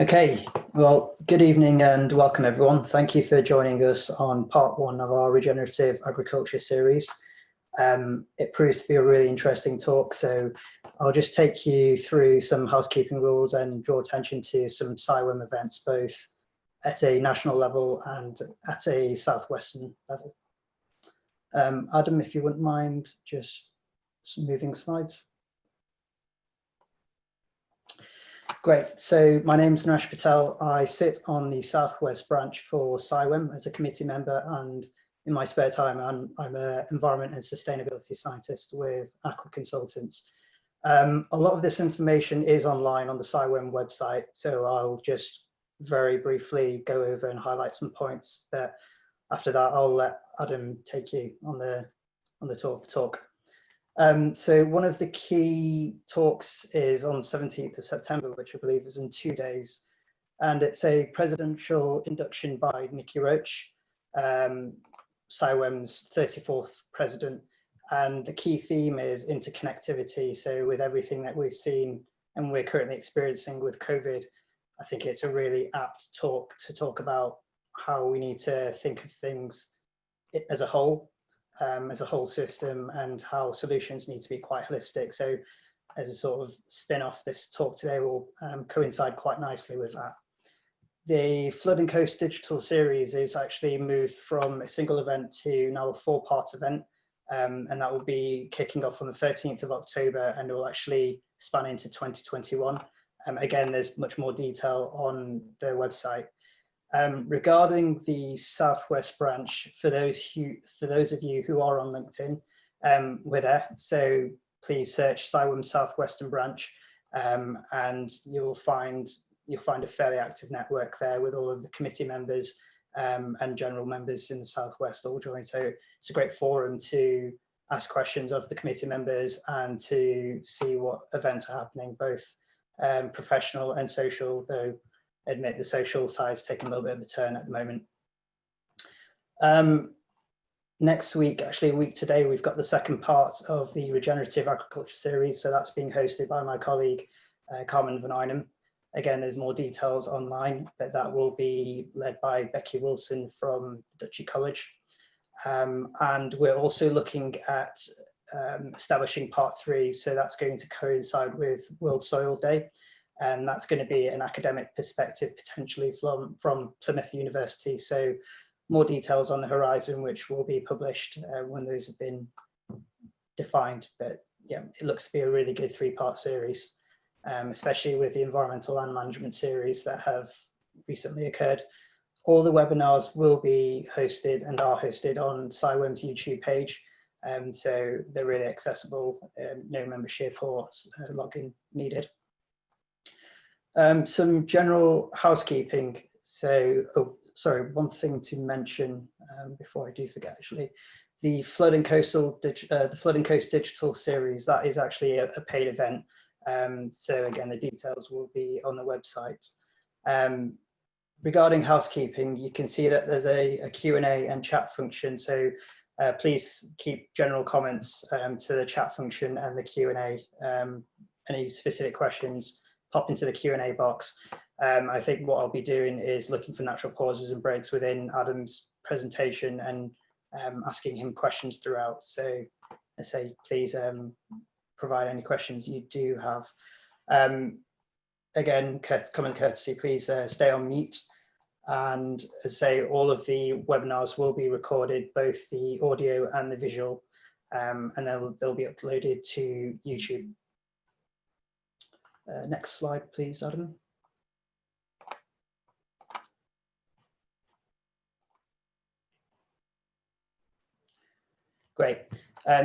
Okay, well, good evening and welcome everyone. Thank you for joining us on part one of our regenerative agriculture series. It proves to be a really interesting talk, so I'll just take you through some housekeeping rules and draw attention to some CIWEM events, both at a national level and at a southwestern level. Adam, if you wouldn't mind just moving slides. Great. So my name is Naresh Patel. I sit on the Southwest branch for CIWEM as a committee member, and in my spare time, I'm an environment and sustainability scientist with Aqua Consultants. A lot of this information is online on the CIWEM website, so I'll just very briefly go over and highlight some points. But after that, I'll let Adam take you on the tour of the talk. So one of the key talks is on 17th of September, which I believe is in 2 days. And it's a presidential induction by Nicky Roach, CIWEM's 34th president. And the key theme is interconnectivity. So with everything that we've seen and we're currently experiencing with COVID, I think it's a really apt talk to talk about how we need to think of things as a whole system, and how solutions need to be quite holistic. So as a sort of spin-off, this talk today will coincide quite nicely with that. The Flood and Coast Digital Series is actually moved from a single event to now a 4-part event, and that will be kicking off on the 13th of October, and it will actually span into 2021. Again, there's much more detail on the website. Regarding the Southwest branch, for those of you who are on LinkedIn, we're there. So please search CIWEM Southwestern branch, and you'll find a fairly active network there with all of the committee members and general members in the Southwest all joined. So it's a great forum to ask questions of the committee members and to see what events are happening, both professional and social, though admit the social side's taking a little bit of a turn at the moment. Next week, actually a week today, we've got the second part of the Regenerative Agriculture series. So that's being hosted by my colleague, Carmen Van Einem. Again, there's more details online, but that will be led by Becky Wilson from the Duchy College. And we're also looking at establishing part 3. So that's going to coincide with World Soil Day. And that's going to be an academic perspective, potentially from Plymouth University. So more details on the horizon, which will be published when those have been defined. But yeah, it looks to be a really good 3-part series, especially with the environmental land management series that have recently occurred. All the webinars will be hosted and are hosted on CIWEM's YouTube page. So they're really accessible, no membership or login needed. Some general housekeeping. So, one thing to mention before I do forget, actually, the Flood and Coast Digital Series, that is actually a paid event. So again, the details will be on the website. Regarding housekeeping, you can see that there's a Q&A and chat function. So please keep general comments to the chat function and the Q&A. Any specific questions, pop into the Q&A box. I think what I'll be doing is looking for natural pauses and breaks within Adam's presentation and asking him questions throughout. So I say, please provide any questions you do have. Again, common courtesy, please stay on mute. And as I say, all of the webinars will be recorded, both the audio and the visual, and they'll be uploaded to YouTube. Next slide, please, Adam. Great.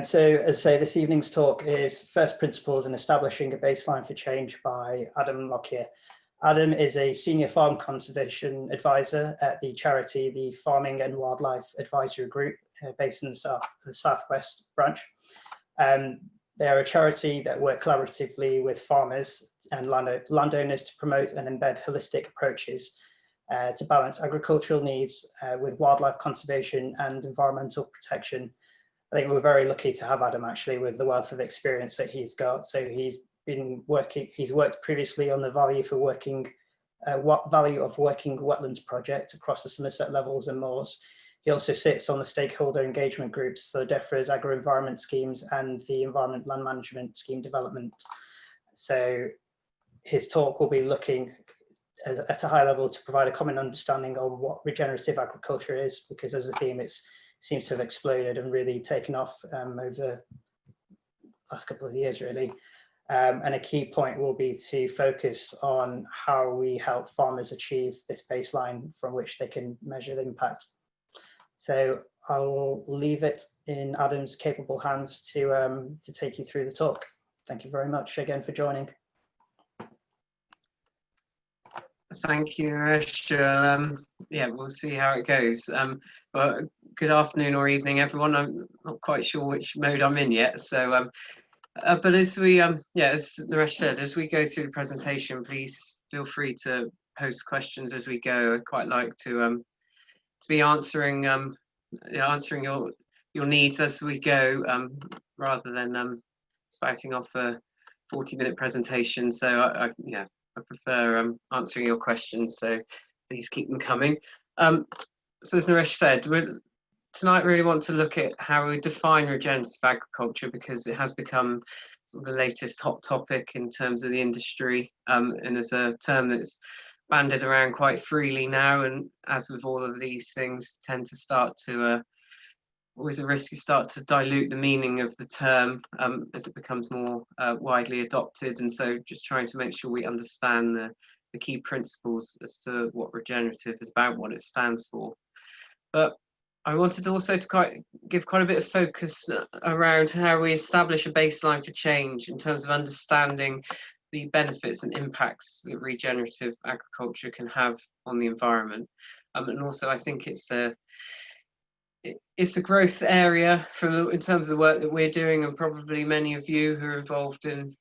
So as I say, this evening's talk is First Principles in Establishing a Baseline for Change by Adam Lockyear. Adam is a senior farm conservation advisor at the charity, the Farming and Wildlife Advisory Group, based in the Southwest branch. They are a charity that work collaboratively with farmers and landowners to promote and embed holistic approaches to balance agricultural needs with wildlife conservation and environmental protection. I think we're very lucky to have Adam actually with the wealth of experience that he's got. So he's worked previously on the value for working what value of working wetlands project across the Somerset Levels and Moors. He also sits on the stakeholder engagement groups for DEFRA's agro-environment schemes and the environment land management scheme development. So his talk will be looking at a high level to provide a common understanding on what regenerative agriculture is, because as a theme it seems to have exploded and really taken off over the last couple of years really. And a key point will be to focus on how we help farmers achieve this baseline from which they can measure the impact. So I'll leave it in Adam's capable hands to take you through the talk. Thank you very much again for joining. Thank you, Naresh. Yeah, we'll see how it goes. But good afternoon or evening, everyone. I'm not quite sure which mode I'm in yet. So, but as we, yeah, as Naresh said, as we go through the presentation, please feel free to post questions as we go. I'd quite like to be answering answering your needs as we go, rather than spouting off a 40-minute presentation. So yeah, I prefer answering your questions, so please keep them coming. So as Naresh said, tonight really want to look at how we define regenerative agriculture, because it has become sort of the latest hot topic in terms of the industry, and as a term that's bandied around quite freely now, and as with all of these things tend to start to always a risk you start to dilute the meaning of the term as it becomes more widely adopted. And so just trying to make sure we understand the key principles as to what regenerative is about, what it stands for. But I wanted also to give quite a bit of focus around how we establish a baseline for change in terms of understanding the benefits and impacts that regenerative agriculture can have on the environment. And also I think it's a growth area in terms of the work that we're doing, and probably many of you who are involved in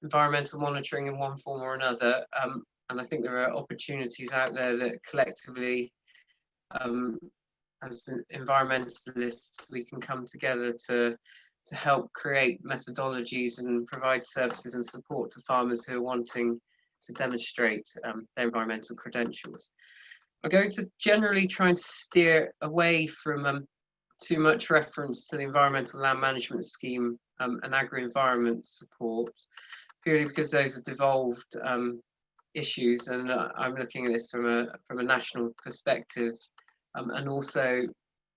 environmental monitoring in one form or another. And I think there are opportunities out there that collectively, as environmentalists, we can come together to help create methodologies and provide services and support to farmers who are wanting to demonstrate their environmental credentials. I'm going to generally try and steer away from too much reference to the environmental land management scheme and agri-environment support, purely because those are devolved issues, and I'm looking at this from a national perspective, and also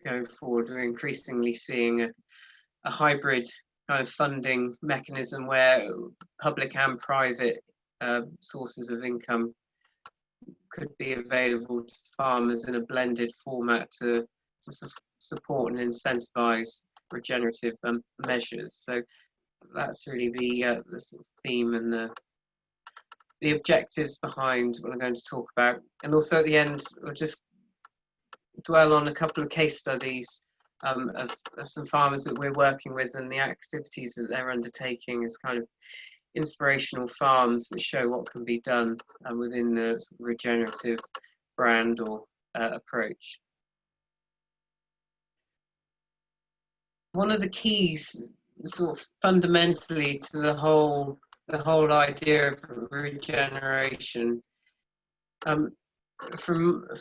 going forward we're increasingly seeing a hybrid kind of funding mechanism where public and private sources of income could be available to farmers in a blended format to support and incentivize regenerative measures. So that's really the sort of theme and the objectives behind what I'm going to talk about. And also at the end, we'll just dwell on a couple of case studies of some farmers that we're working with and the activities that they're undertaking as kind of inspirational farms that show what can be done within the sort of regenerative brand or approach. One of the keys, sort of fundamentally, to the whole idea of regeneration, from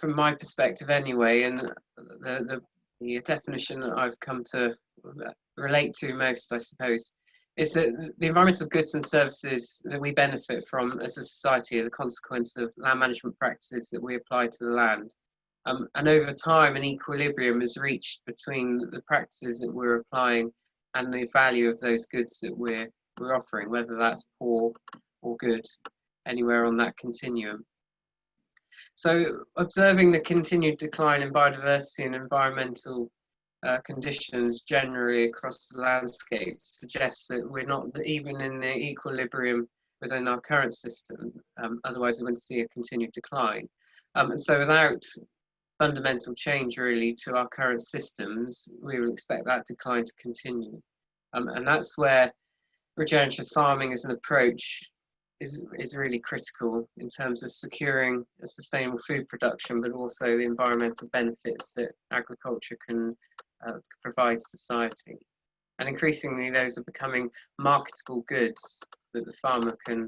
my perspective anyway, and the definition that I've come to relate to most, I suppose, is that the environmental goods and services that we benefit from as a society are the consequence of land management practices that we apply to the land. And over time, an equilibrium is reached between the practices that we're applying and the value of those goods that we're offering, whether that's poor or good, anywhere on that continuum. So observing the continued decline in biodiversity and environmental conditions generally across the landscape suggests that we're not even in the equilibrium within our current system, otherwise we're going to see a continued decline. And so without fundamental change really to our current systems, we will expect that decline to continue. And that's where regenerative farming as an approach is really critical in terms of securing a sustainable food production, but also the environmental benefits that agriculture can provide society. And increasingly those are becoming marketable goods that the farmer can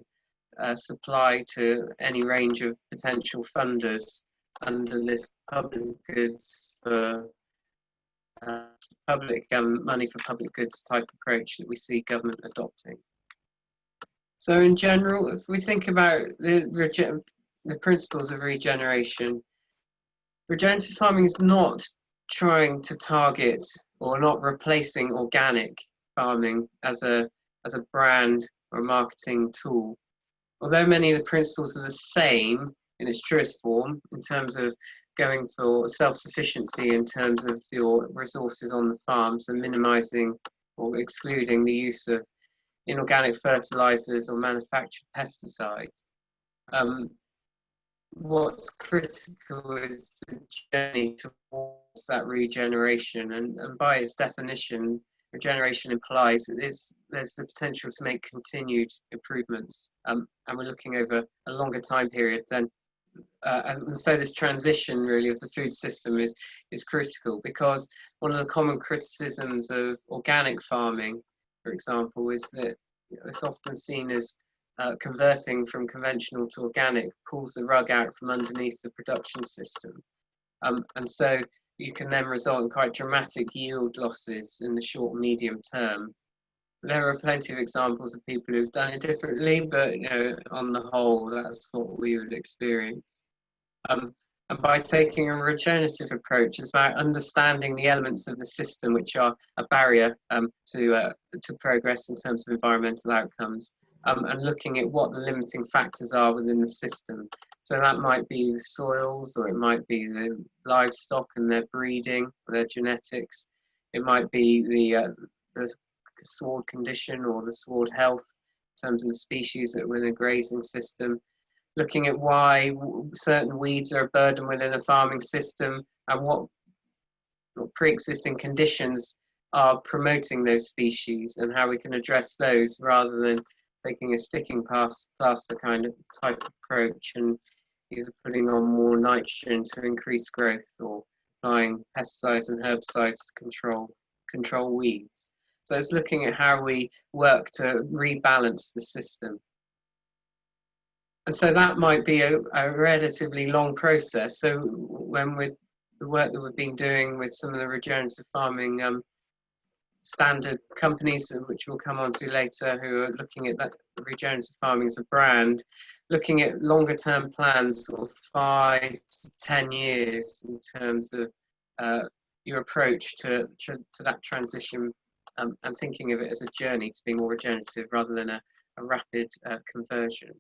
supply to any range of potential funders under this public goods for public money for public goods type approach that we see government adopting. So in general, if we think about the principles of regeneration, regenerative farming is not trying to target or not replacing organic farming as a brand or marketing tool. Although many of the principles are the same in its truest form, in terms of going for self-sufficiency in terms of your resources on the farms and minimizing or excluding the use of inorganic fertilizers or manufactured pesticides. What's critical is the journey towards that regeneration, and by its definition, regeneration implies that there's the potential to make continued improvements, and we're looking over a longer time period than and so this transition really of the food system is critical, because one of the common criticisms of organic farming, for example, is that it's often seen as converting from conventional to organic pulls the rug out from underneath the production system, and so you can then result in quite dramatic yield losses in the short and medium term. There are plenty of examples of people who've done it differently, but on the whole, that's what we would experience. And by taking a regenerative approach, it's about understanding the elements of the system which are a barrier to progress in terms of environmental outcomes, and looking at what the limiting factors are within the system. So that might be the soils, or it might be the livestock and their breeding, their genetics. It might be the sward condition or the sward health in terms of the species that were in a grazing system. Looking at why certain weeds are a burden within a farming system, and what pre-existing conditions are promoting those species, and how we can address those rather than taking a sticking plaster kind of type approach and either putting on more nitrogen to increase growth or applying pesticides and herbicides to control weeds. So it's looking at how we work to rebalance the system. And so that might be a relatively long process. So when the work that we've been doing with some of the regenerative farming standard companies, which we'll come on to later, who are looking at that regenerative farming as a brand, looking at longer term plans, sort of 5 to 10 years in terms of your approach to that transition, and thinking of it as a journey to being more regenerative rather than a rapid conversion.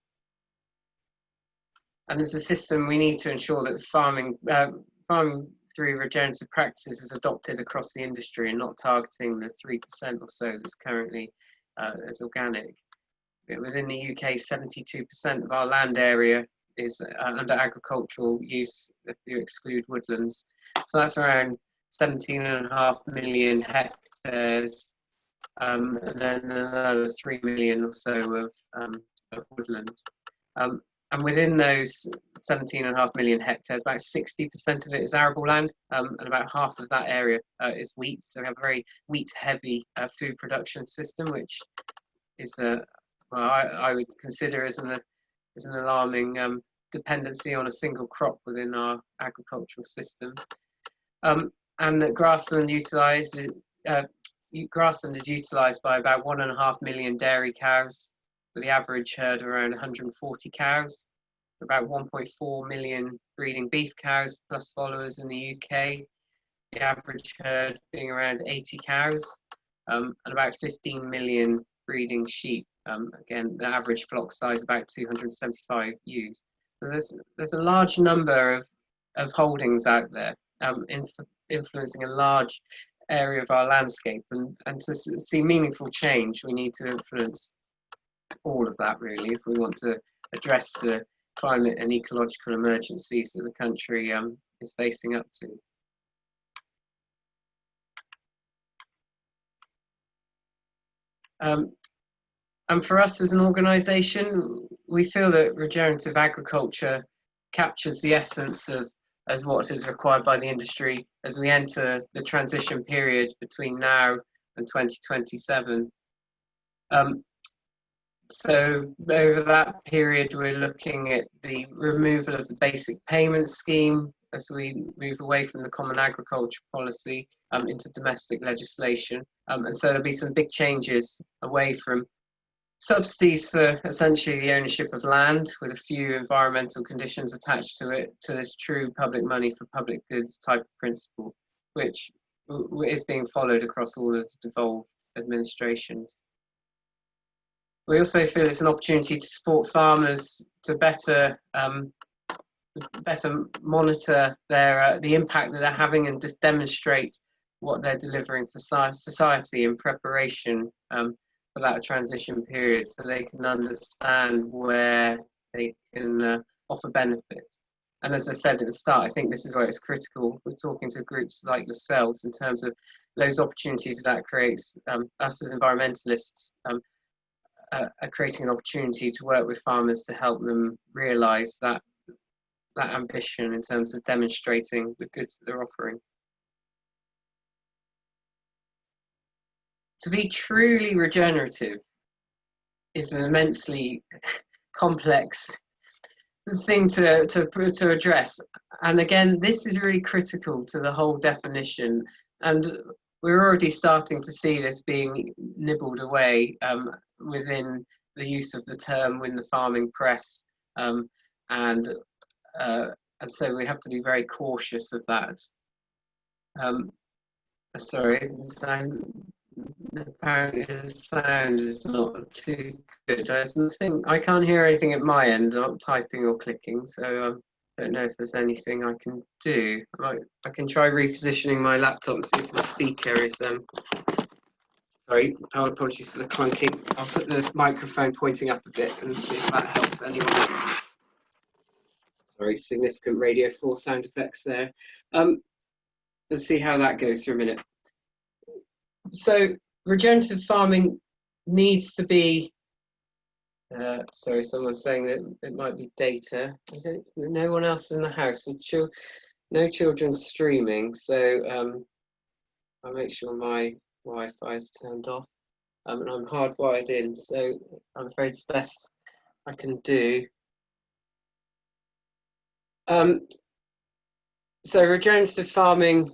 And as a system, we need to ensure that farming through regenerative practices is adopted across the industry and not targeting the 3% or so that's currently as organic. Within the UK, 72% of our land area is under agricultural use if you exclude woodlands. So that's around 17.5 million hectares, and then another 3 million or so of woodland. And within those 17.5 million hectares, about 60% of it is arable land, and about half of that area is wheat. So we have a very wheat-heavy food production system, which is, well, I would consider as an alarming dependency on a single crop within our agricultural system. And that grassland is utilised by about 1.5 million dairy cows, with the average herd around 140 cows, about 1.4 million breeding beef cows plus followers in the UK, the average herd being around 80 cows, and about 15 million breeding sheep. Again, the average flock size about 275 ewes. So there's a large number of holdings out there, influencing a large area of our landscape, and to see meaningful change, we need to influence all of that really if we want to address the climate and ecological emergencies that the country is facing up to. And for us as an organisation, we feel that regenerative agriculture captures the essence of as what is required by the industry as we enter the transition period between now and 2027. So over that period, we're looking at the removal of the basic payment scheme as we move away from the common agriculture policy into domestic legislation. And so there'll be some big changes away from subsidies for essentially the ownership of land with a few environmental conditions attached to it, to this true public money for public goods type of principle, which is being followed across all of the devolved administrations. We also feel it's an opportunity to support farmers to better monitor their the impact that they're having and just demonstrate what they're delivering for society in preparation for that transition period, so they can understand where they can offer benefits. And as I said at the start, I think this is where it's critical. We're talking to groups like yourselves in terms of those opportunities that creates. Us as environmentalists are creating an opportunity to work with farmers to help them realise that ambition in terms of demonstrating the goods that they're offering. To be truly regenerative is an immensely complex thing to address. And again, this is really critical to the whole definition. And we're already starting to see this being nibbled away within the use of the term in the farming press. And so we have to be very cautious of that. Sorry, apparently the sound is not too good. There's nothing, I can't hear anything at my end. I'm not typing or clicking, so I don't know if there's anything I can do. I can try repositioning my laptop and see if the speaker is sorry, apologies for the clunking. I'll put the microphone pointing up a bit and see if that helps anyone. Sorry, significant Radio 4 sound effects there. Let's see how that goes for a minute. So regenerative farming needs to be, sorry, someone's saying that it might be data. No one else in the house, so no children streaming, so I'll make sure my Wi-Fi is turned off, and I'm hardwired in, so I'm afraid it's best I can do. So regenerative farming,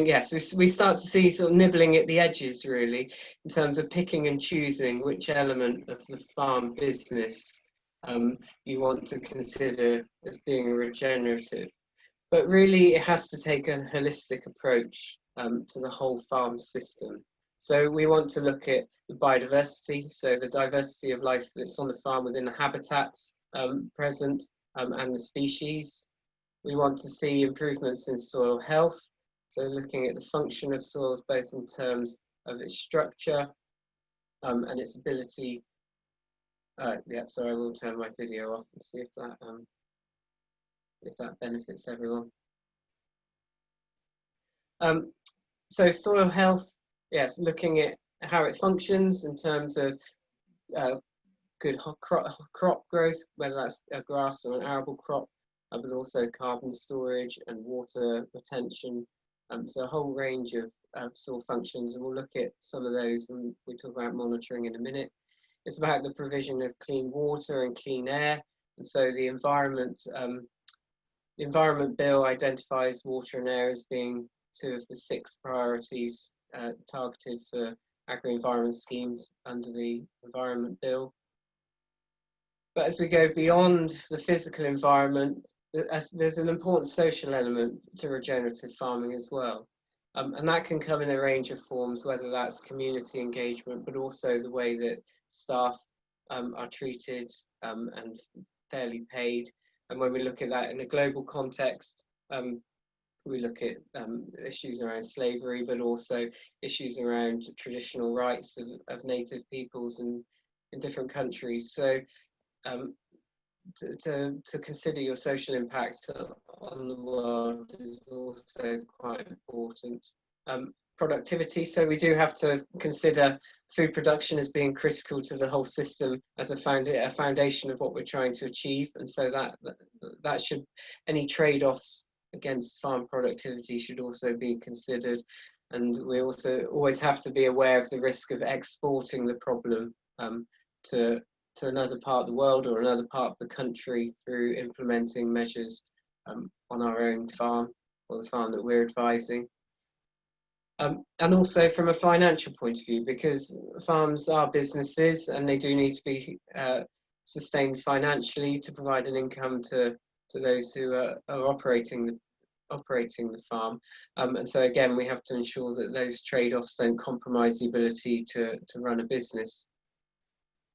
yes, we start to see sort of nibbling at the edges really, in terms of picking and choosing which element of the farm business you want to consider as being regenerative. But really it has to take a holistic approach to the whole farm system. So we want to look at the biodiversity, so the diversity of life that's on the farm within the habitats present and the species. We want to see improvements in soil health, so looking at the function of soils both in terms of its structure and its ability. Yeah, sorry, I will turn my video off and see if that benefits everyone. So soil health, yes, looking at how it functions in terms of good crop growth, whether that's a grass or an arable crop, but also carbon storage and water retention. So a whole range of soil functions, and we'll look at some of those when we talk about monitoring in a minute. It's about the provision of clean water and clean air, and so the Environment Bill identifies water and air as being 2 of the 6 priorities targeted for agri-environment schemes under the Environment Bill. But as we go beyond the physical environment, there's an important social element to regenerative farming as well. And that can come in a range of forms, whether that's community engagement, but also the way that staff are treated and fairly paid. And when we look at that in a global context, we look at issues around slavery, but also issues around traditional rights of native peoples in different countries. So to consider your social impact on the world is also quite important. Productivity, so we do have to consider food production as being critical to the whole system as a foundation of what we're trying to achieve, and so that should, any trade-offs against farm productivity should also be considered. and we also always have to be aware of the risk of exporting the problem to another part of the world or another part of the country through implementing measures on our own farm or the farm that we're advising. And also from a financial point of view, because farms are businesses and they do need to be sustained financially to provide an income to those who are operating the farm. And so again, we have to ensure that those trade-offs don't compromise the ability to run a business.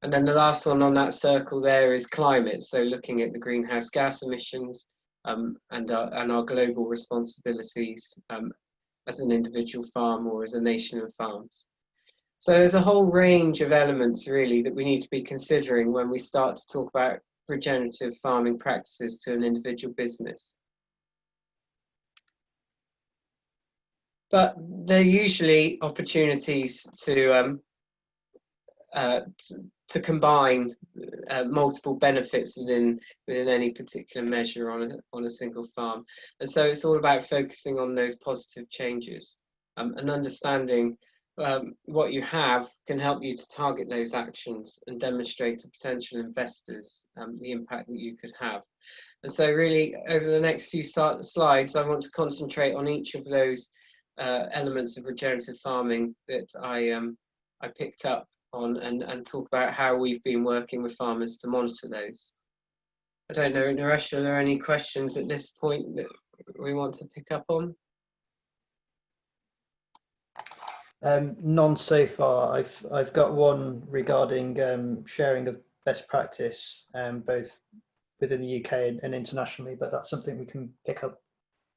And then the last one on that circle there is climate. So looking at the greenhouse gas emissions and our global responsibilities as an individual farm or as a nation of farms. So there's a whole range of elements really that we need to be considering when we start to talk about regenerative farming practices to an individual business. But there are usually opportunities to combine multiple benefits within any particular measure on a single farm. And so it's all about focusing on those positive changes and understanding what you have can help you to target those actions and demonstrate to potential investors the impact that you could have. And so really over the next few slides, I want to concentrate on each of those elements of regenerative farming that I picked up on and talk about how we've been working with farmers to monitor those. I don't know, Naresh, are there any questions at this point that we want to pick up on? None so far. I've got one regarding sharing of best practice, both within the UK and internationally, but that's something we can pick up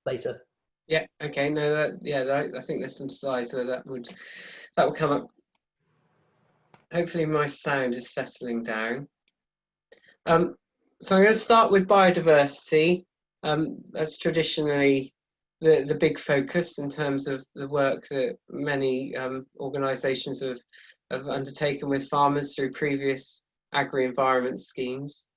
later. Yeah. Okay. No. I think there's some slides where that will come up. Hopefully, my sound is settling down. So I'm going to start with biodiversity. That's traditionally the big focus in terms of the work that many organisations have undertaken with farmers through previous agri-environment schemes.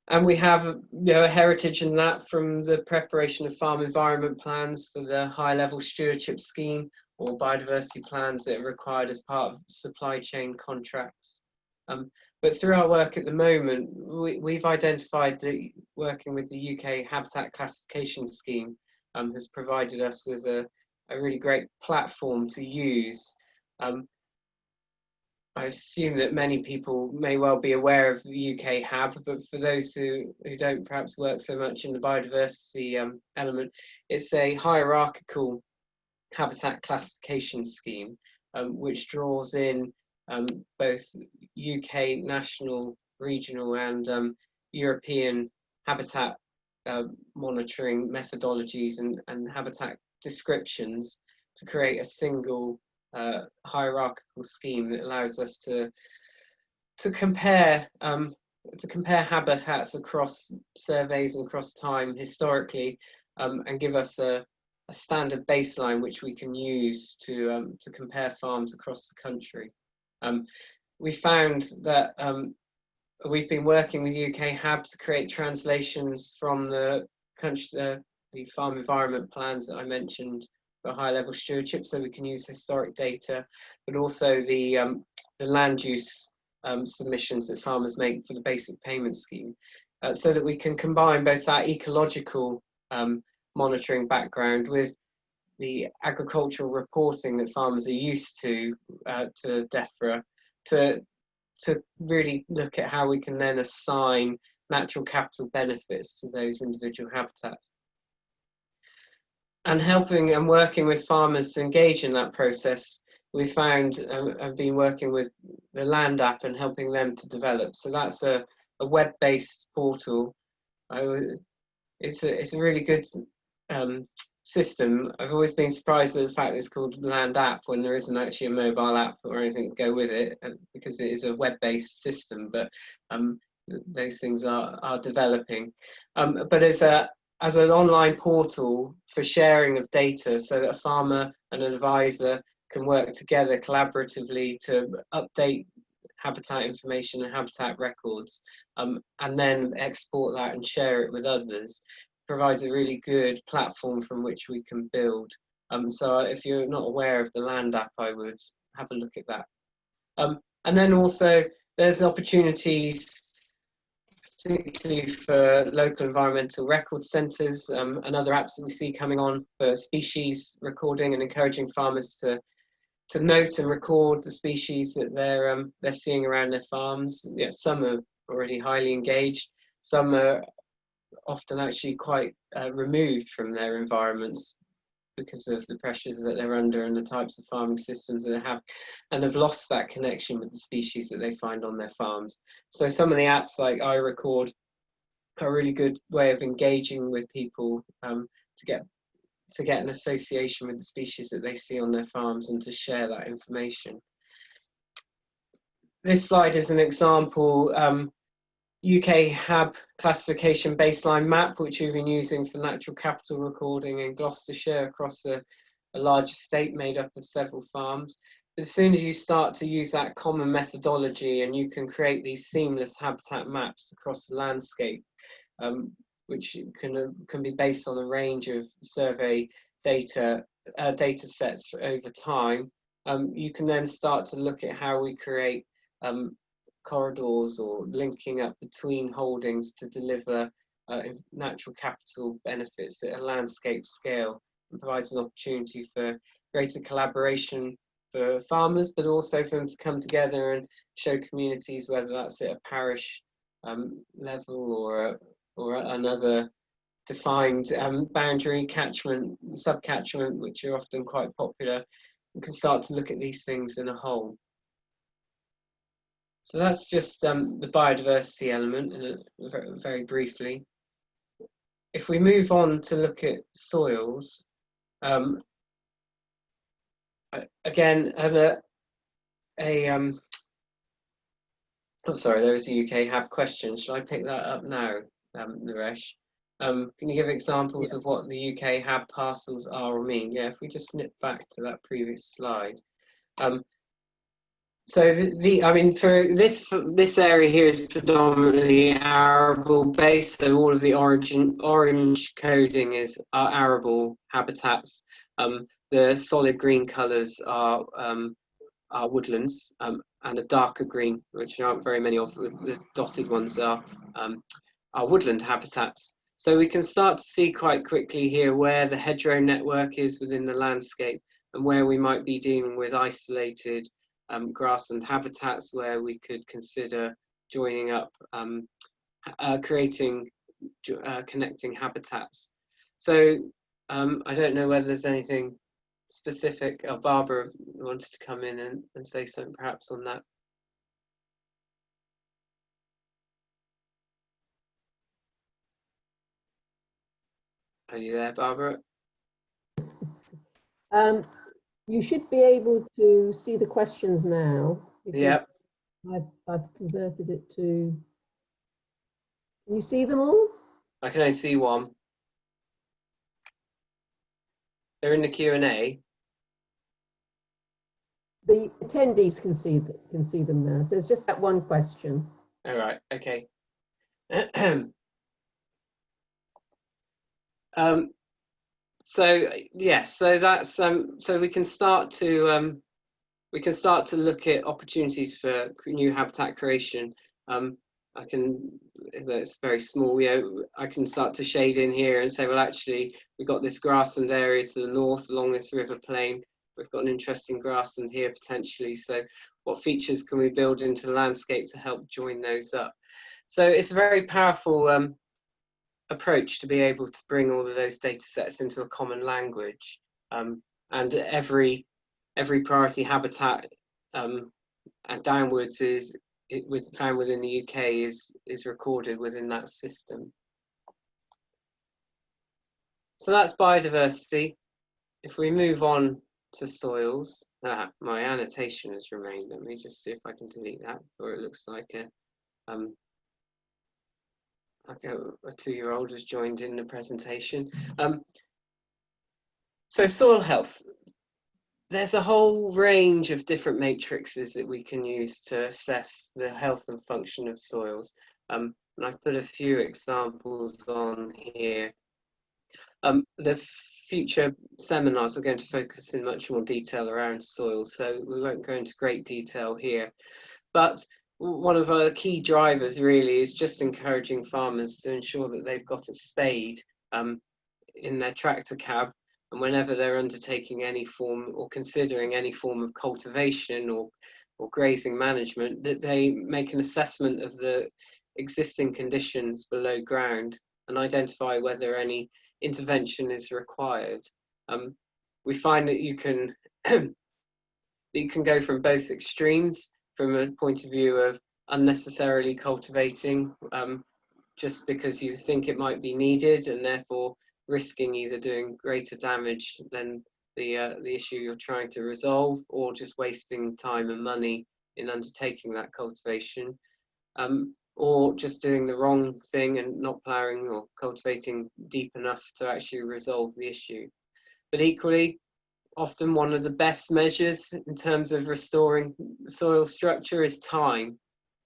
And we have a heritage in that from the preparation of farm environment plans for the high-level stewardship scheme or biodiversity plans that are required as part of supply chain contracts. But through our work at the moment, we've identified that working with the UK Habitat Classification Scheme has provided us with a really great platform to use. I assume that many people may well be aware of the UKHab, but for those who don't perhaps work so much in the biodiversity element, it's a hierarchical habitat classification scheme, which draws in both UK national, regional and European habitat monitoring methodologies and habitat descriptions to create a single hierarchical scheme that allows us to compare habitats across surveys and across time historically, and give us a standard baseline which we can use to compare farms across the country. We found that we've been working with UKHab to create translations from the farm environment plans that I mentioned for high-level stewardship, so we can use historic data, but also the land use submissions that farmers make for the basic payment scheme, so that we can combine both that ecological monitoring background with the agricultural reporting that farmers are used to DEFRA, to really look at how we can then assign natural capital benefits to those individual habitats. And helping and working with farmers to engage in that process, we found I've been working with the Land app and helping them to develop. So that's a web-based portal. It's a really good system. I've always been surprised at the fact that it's called Land app when there isn't actually a mobile app or anything to go with it, because it is a web-based system. But those things are developing. But as an online portal for sharing of data, so that a farmer and an advisor can work together collaboratively to update habitat information and habitat records, and then export that and share it with others, provides a really good platform from which we can build. So if you're not aware of the Land app, I would have a look at that. And then also there's opportunities, particularly for local environmental record centres and other apps that we see coming on for species recording and encouraging farmers to note and record the species that they're seeing around their farms. Yeah, some are already highly engaged, some are often actually quite removed from their environments because of the pressures that they're under and the types of farming systems that they have, and have lost that connection with the species that they find on their farms. So some of the apps like iRecord are a really good way of engaging with people to get an association with the species that they see on their farms and to share that information. This slide is an example UKHab classification baseline map, which we've been using for natural capital recording in Gloucestershire across a large estate made up of several farms. But as soon as you start to use that common methodology and you can create these seamless habitat maps across the landscape, which can be based on a range of survey data sets over time, you can then start to look at how we create corridors or linking up between holdings to deliver natural capital benefits at a landscape scale, and provides an opportunity for greater collaboration for farmers, but also for them to come together and show communities, whether that's at a parish level or another defined boundary, catchment, subcatchment, which are often quite popular. You can start to look at these things in a whole. So that's just the biodiversity element, very, very briefly. If we move on to look at soils, again, oh sorry, there was a UKHab question. Should I pick that up now, Naresh? Can you give examples of what the UKHab parcels are or mean? Yeah, if we just snip back to that previous slide. So I mean, for this area here is predominantly arable based. So all of the orange coding is arable habitats. The solid green colours are woodlands, and a darker green, which there aren't very many of. The dotted ones are woodland habitats. So we can start to see quite quickly here where the hedgerow network is within the landscape, and where we might be dealing with isolated grassland habitats, where we could consider joining up, creating connecting habitats. So I don't know whether there's anything specific. Barbara wanted to come in and say something perhaps on that. Are you there, Barbara? You should be able to see the questions now. Yeah. I've converted it to. Can you see them all? I can only see one. They're in the Q&A. The attendees can see them now. So it's just that one question. All right. Okay. So yes, so that's so we can start to look at opportunities for new habitat creation. It's very small. I can start to shade in here and say, well, actually, we've got this grassland area to the north along this river plain. We've got an interesting grassland here potentially. So, what features can we build into the landscape to help join those up? So it's a very powerful approach to be able to bring all of those data sets into a common language, and every priority habitat and downwards found within the UK is recorded within that system. So that's biodiversity. If we move on to soils, my annotation has remained. Let me just see if I can delete that, or it looks like a 2-year-old has joined in the presentation. So soil health. There's a whole range of different matrices that we can use to assess the health and function of soils. And I've put a few examples on here. The future seminars are going to focus in much more detail around soil, so we won't go into great detail here. But one of our key drivers really is just encouraging farmers to ensure that they've got a spade in their tractor cab, and whenever they're undertaking any form or considering any form of cultivation or grazing management, that they make an assessment of the existing conditions below ground and identify whether any intervention is required. We find that you can go from both extremes, from a point of view of unnecessarily cultivating just because you think it might be needed, and therefore risking either doing greater damage than the issue you're trying to resolve, or just wasting time and money in undertaking that cultivation, or just doing the wrong thing and not ploughing or cultivating deep enough to actually resolve the issue. But equally, often one of the best measures in terms of restoring soil structure is time,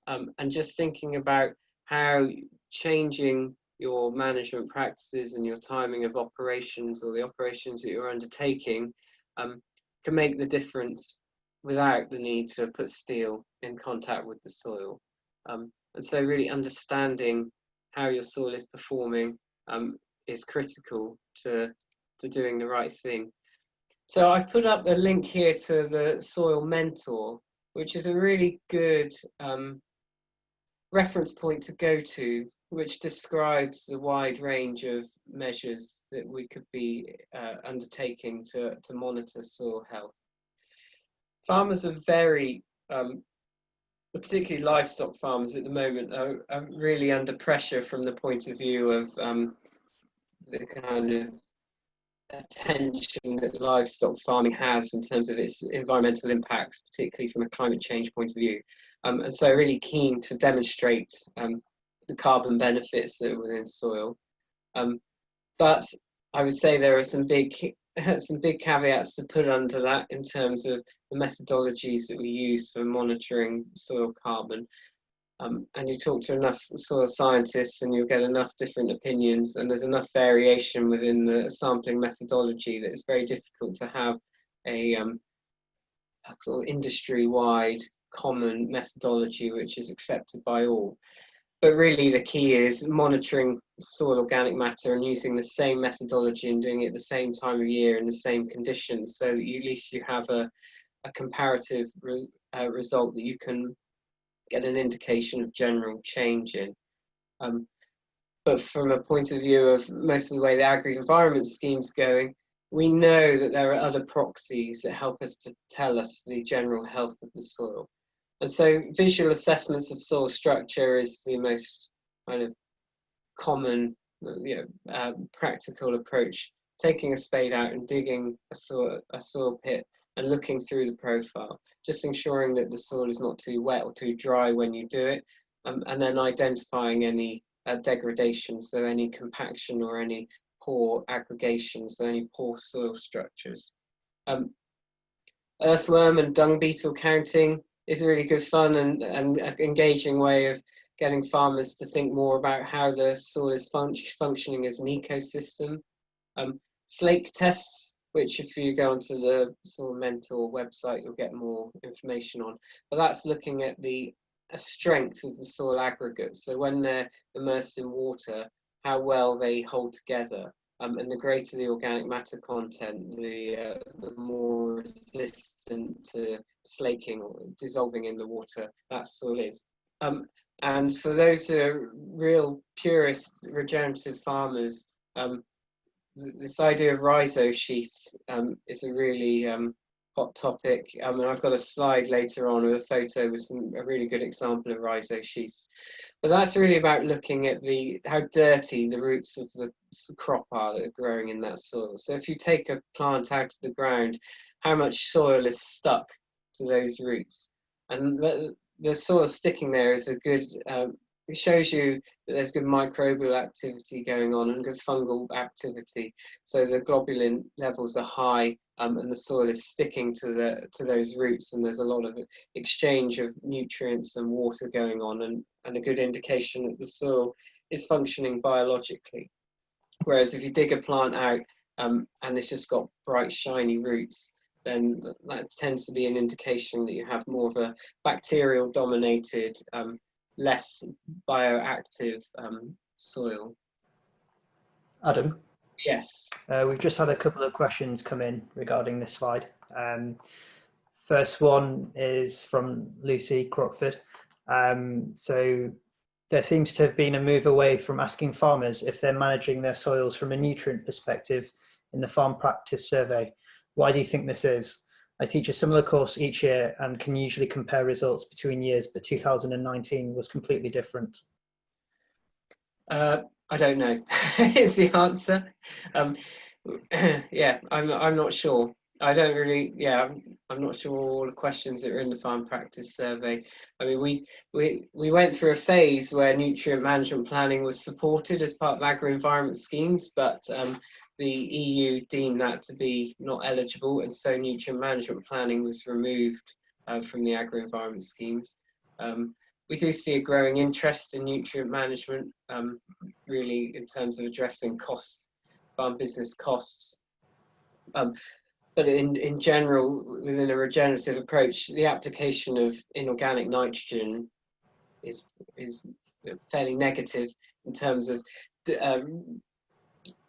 and just thinking about how changing your management practices and your timing of operations, or the operations that you're undertaking, can make the difference without the need to put steel in contact with the soil. And so really understanding how your soil is performing is critical to doing the right thing. So I've put up a link here to the Soil Mentor, which is a really good reference point to go to, which describes the wide range of measures that we could be undertaking to monitor soil health. Farmers are very, particularly livestock farmers at the moment, are really under pressure from the point of view of the kind of attention that livestock farming has in terms of its environmental impacts, particularly from a climate change point of view. And so really keen to demonstrate the carbon benefits that are within soil. But I would say there are some big caveats to put under that in terms of the methodologies that we use for monitoring soil carbon. And you talk to enough soil scientists and you'll get enough different opinions, and there's enough variation within the sampling methodology that it's very difficult to have a sort of industry-wide common methodology which is accepted by all. But really the key is monitoring soil organic matter and using the same methodology and doing it at the same time of year in the same conditions, so that at least you have a comparative result that you can get an indication of general change in. But from a point of view of most of the way the agri-environment scheme's going, we know that there are other proxies that help us to tell us the general health of the soil. And so visual assessments of soil structure is the most kind of common, practical approach, taking a spade out and digging a soil pit and looking through the profile, just ensuring that the soil is not too wet or too dry when you do it, and then identifying any degradation, so any compaction or any poor aggregations, so any poor soil structures. Earthworm and dung beetle counting is a really good fun and engaging way of getting farmers to think more about how the soil is functioning as an ecosystem. Slake tests, which if you go onto the Soil Mentor website, you'll get more information on. But that's looking at the strength of the soil aggregates. So when they're immersed in water, how well they hold together. And the greater the organic matter content, the more resistant to slaking or dissolving in the water that soil is. And for those who are real purist regenerative farmers, this idea of rhizo sheaths is a really hot topic. And I've got a slide later on with a photo with a really good example of rhizo sheaths. But that's really about looking at how dirty the roots of the crop are that are growing in that soil. So if you take a plant out of the ground, how much soil is stuck to those roots? And the soil sticking there is a good, it shows you that there's good microbial activity going on and good fungal activity. So the globulin levels are high, and the soil is sticking to those roots, and there's a lot of exchange of nutrients and water going on, and a good indication that the soil is functioning biologically. Whereas if you dig a plant out and it's just got bright, shiny roots, then that tends to be an indication that you have more of a bacterial dominated, less bioactive soil. Adam? Yes. We've just had a couple of questions come in regarding this slide. First one is from Lucy Crockford. So there seems to have been a move away from asking farmers if they're managing their soils from a nutrient perspective in the farm practice survey. Why do you think this is? I teach a similar course each year and can usually compare results between years, but 2019 was completely different. I don't know is the answer. Yeah, I'm not sure. I don't really, yeah, I'm not sure all the questions that are in the farm practice survey. I mean, we went through a phase where nutrient management planning was supported as part of agro-environment schemes, but the EU deemed that to be not eligible, and so nutrient management planning was removed from the agro-environment schemes. We do see a growing interest in nutrient management, really in terms of addressing farm business costs. But in general, within a regenerative approach, the application of inorganic nitrogen is fairly negative in terms of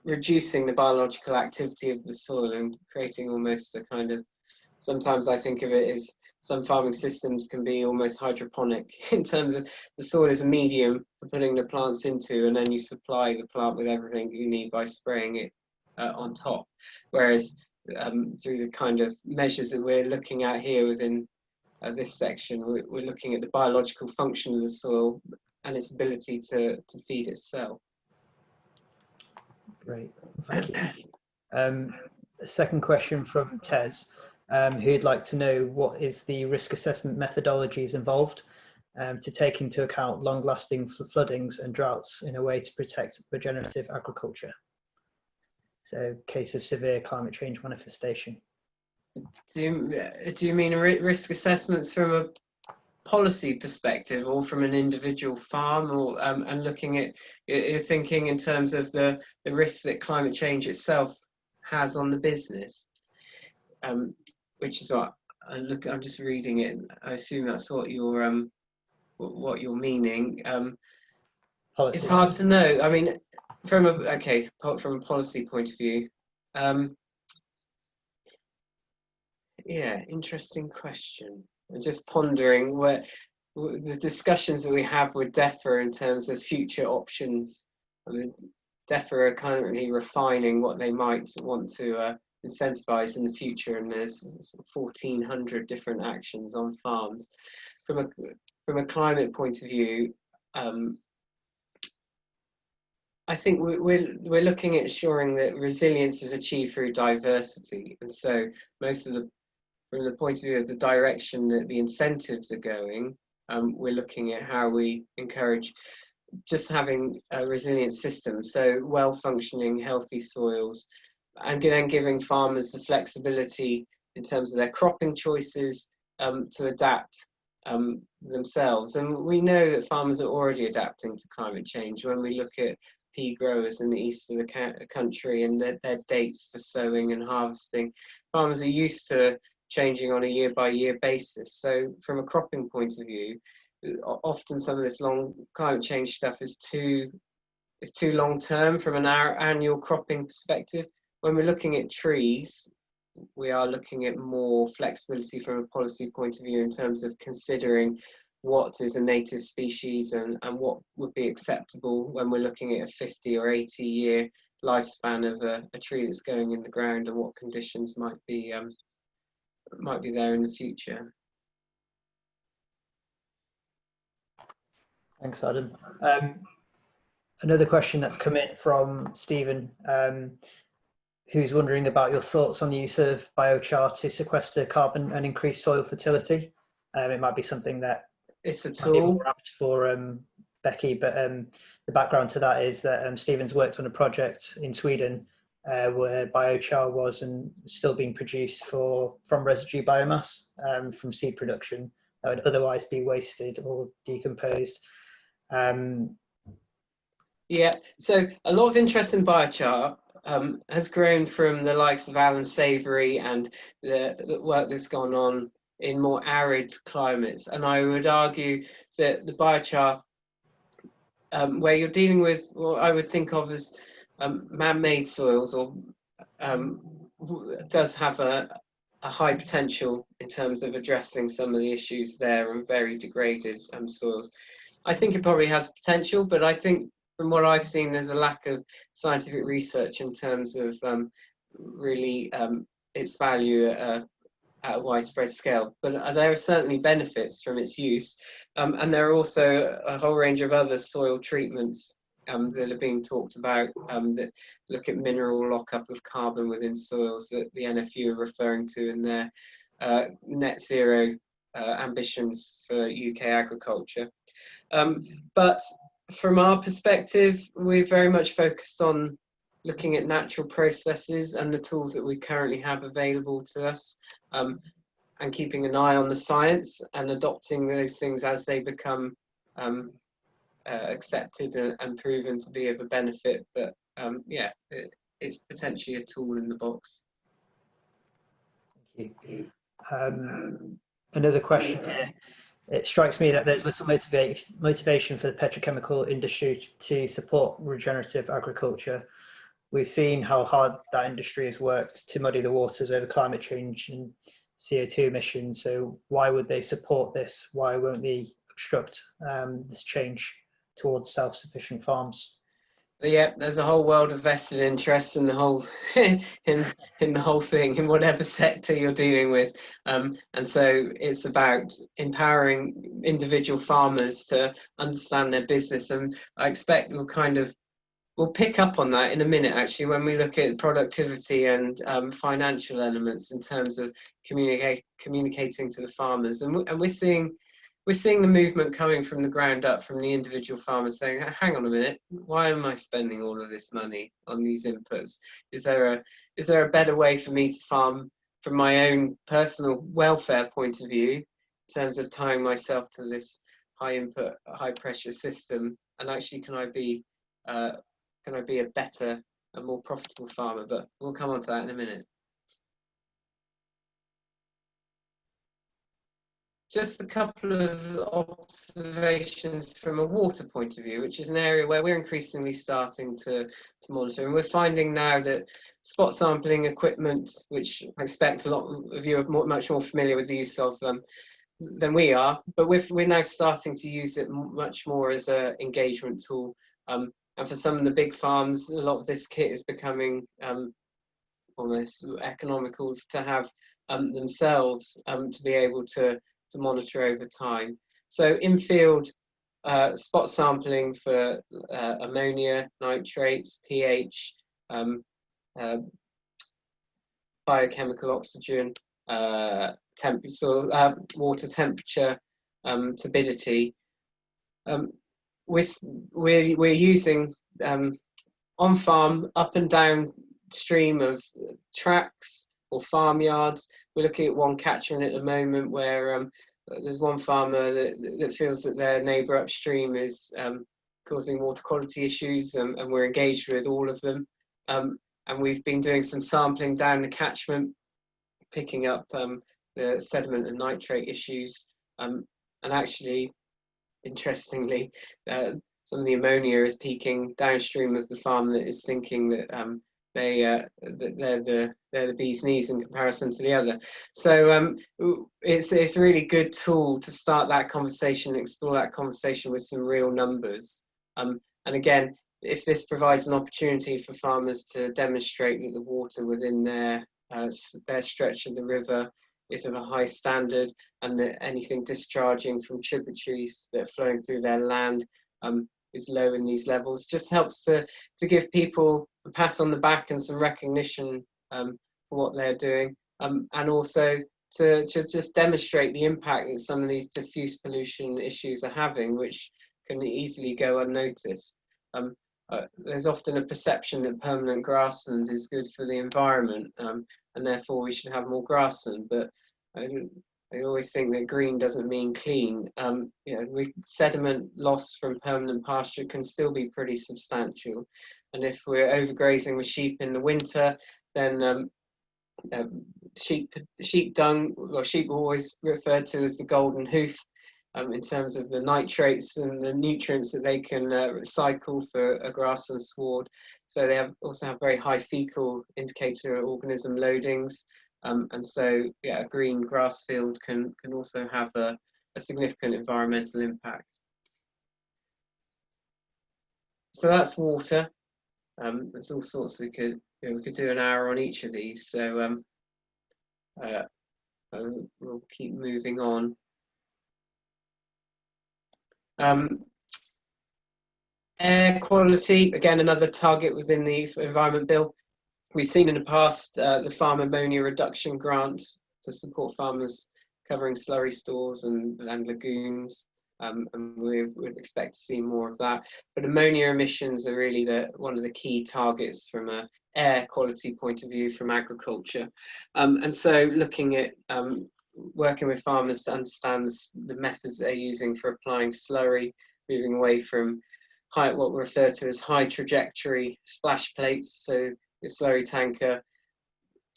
reducing the biological activity of the soil and creating almost a kind of, sometimes I think of it as some farming systems can be almost hydroponic in terms of the soil is a medium for putting the plants into, and then you supply the plant with everything you need by spraying it on top. Whereas through the kind of measures that we're looking at here within this section, we're looking at the biological function of the soil and its ability to feed itself. Great, thank you. A second question from Tez, who'd like to know what is the risk assessment methodologies involved to take into account long-lasting floodings and droughts in a way to protect regenerative agriculture. So, case of severe climate change manifestation. Do you mean risk assessments from a policy perspective or from an individual farm, or and looking at, you're thinking in terms of the risks that climate change itself has on the business, which is what I'm just reading it. I assume that's what you're meaning. It's hard to know. I mean, from a policy point of view, yeah, interesting question. I'm just pondering where the discussions that we have with DEFRA in terms of future options. I mean, DEFRA are currently refining what they might want to incentivize in the future, and there's 1,400 different actions on farms. From a climate point of view, I think we're looking at ensuring that resilience is achieved through diversity, and so from the point of view of the direction that the incentives are going, we're looking at how we encourage just having a resilient system, so well-functioning, healthy soils, and then giving farmers the flexibility in terms of their cropping choices to adapt themselves. And we know that farmers are already adapting to climate change. When we look at pea growers in the east of the country and their dates for sowing and harvesting, farmers are used to changing on a year-by-year basis. So from a cropping point of view, often some of this long climate change stuff is too long-term from an annual cropping perspective. When we're looking at trees, we are looking at more flexibility from a policy point of view in terms of considering what is a native species and what would be acceptable when we're looking at a 50 or 80 year lifespan of a tree that's going in the ground, and what conditions might be there in the future. Thanks, Adam. Another question that's come in from Stephen, who's wondering about your thoughts on the use of biochar to sequester carbon and increase soil fertility. It might be something that it's a tool more apt for Becky, but the background to that is that Stephen's worked on a project in Sweden where biochar was and still being produced from residue biomass from seed production that would otherwise be wasted or decomposed. Yeah, so a lot of interest in biochar has grown from the likes of Alan Savory and the work that's gone on in more arid climates. And I would argue that the biochar, where you're dealing with what I would think of as man-made soils, or does have a high potential in terms of addressing some of the issues there and very degraded soils. I think it probably has potential, but I think from what I've seen, there's a lack of scientific research in terms of really its value at a widespread scale. But there are certainly benefits from its use, and there are also a whole range of other soil treatments that are being talked about that look at mineral lockup of carbon within soils that the NFU are referring to in their net zero ambitions for UK agriculture. But from our perspective, we're very much focused on looking at natural processes and the tools that we currently have available to us, and keeping an eye on the science and adopting those things as they become accepted and proven to be of a benefit. But yeah, it's potentially a tool in the box. Thank you. Another question here. It strikes me that there's little motivation for the petrochemical industry to support regenerative agriculture. We've seen how hard that industry has worked to muddy the waters over climate change and CO2 emissions. So why would they support this? Why won't they obstruct this change towards self-sufficient farms? Yeah, there's a whole world of vested interest in the whole in the whole thing, in whatever sector you're dealing with, and so it's about empowering individual farmers to understand their business. And I expect we'll pick up on that in a minute, actually, when we look at productivity and financial elements in terms of communicating to the farmers. And we're seeing the movement coming from the ground up, from the individual farmers saying, hang on a minute, why am I spending all of this money on these inputs? Is there a better way for me to farm from my own personal welfare point of view, in terms of tying myself to this high input, high pressure system? And actually, can I be a better, a more profitable farmer? But we'll come on to that in a minute. Just a couple of observations from a water point of view, which is an area where we're increasingly starting to monitor. And we're finding now that spot sampling equipment, which I expect a lot of you are much more familiar with the use of than we are, but we're now starting to use it much more as an engagement tool. And for some of the big farms, a lot of this kit is becoming almost economical to have themselves to be able to monitor over time. So in-field spot sampling for ammonia, nitrates, pH, biochemical oxygen, water temperature, turbidity. We're using on farm up and down stream of tracks or farmyards. We're looking at one catchment at the moment where there's one farmer that feels that their neighbour upstream is causing water quality issues, and we're engaged with all of them. And we've been doing some sampling down the catchment, picking up the sediment and nitrate issues. And actually, interestingly, some of the ammonia is peaking downstream of the farm that is thinking that they're the bee's knees in comparison to the other. So it's a really good tool to start that conversation, explore that conversation with some real numbers. And again, if this provides an opportunity for farmers to demonstrate that the water within their stretch of the river is of a high standard, and that anything discharging from tributaries that are flowing through their land is low in these levels, just helps to give people a pat on the back and some recognition for what they're doing, and also to just demonstrate the impact that some of these diffuse pollution issues are having, which can easily go unnoticed. There's often a perception that permanent grassland is good for the environment, and therefore we should have more grassland, but I always think that green doesn't mean clean. You know, sediment loss from permanent pasture can still be pretty substantial. And if we're overgrazing with sheep in the winter, then sheep dung, or sheep are always referred to as the golden hoof, in terms of the nitrates and the nutrients that they can recycle for a grass and sward. So they also have very high fecal indicator organism loadings. And so, yeah, a green grass field can also have a significant environmental impact. So that's water. There's all sorts we could do an hour on each of these. So we'll keep moving on. Air quality, again, another target within the Environment Bill. We've seen in the past the farm ammonia reduction grant to support farmers covering slurry stores and lagoons, and we would expect to see more of that. But ammonia emissions are really one of the key targets from an air quality point of view from agriculture. And so looking at working with farmers to understand the methods they're using for applying slurry, moving away from what we refer to as high trajectory splash plates. So the slurry tanker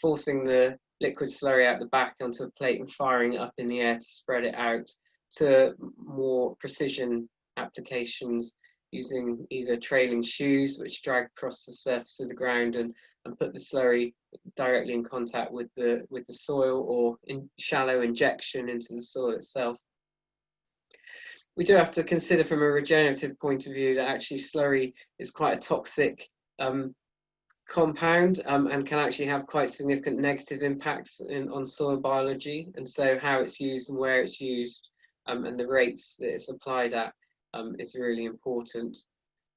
forcing the liquid slurry out the back onto a plate and firing it up in the air to spread it out, to more precision applications using either trailing shoes which drag across the surface of the ground and put the slurry directly in contact with the soil, or in shallow injection into the soil itself. We do have to consider from a regenerative point of view that actually slurry is quite a toxic compound, and can actually have quite significant negative impacts on soil biology. And so how it's used and where it's used, and the rates that it's applied at, is really important.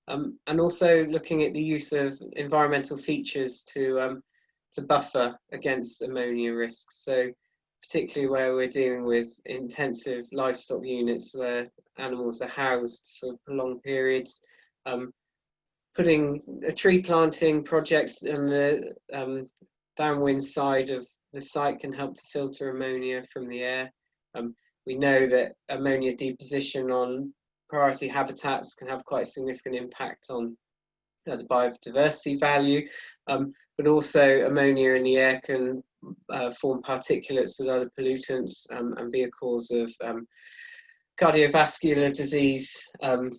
And also looking at the use of environmental features to buffer against ammonia risks. So particularly where we're dealing with intensive livestock units where animals are housed for prolonged periods, putting a tree planting project on the downwind side of the site can help to filter ammonia from the air. We know that ammonia deposition on priority habitats can have quite a significant impact on the biodiversity value, but also ammonia in the air can form particulates with other pollutants, and be a cause of cardiovascular disease and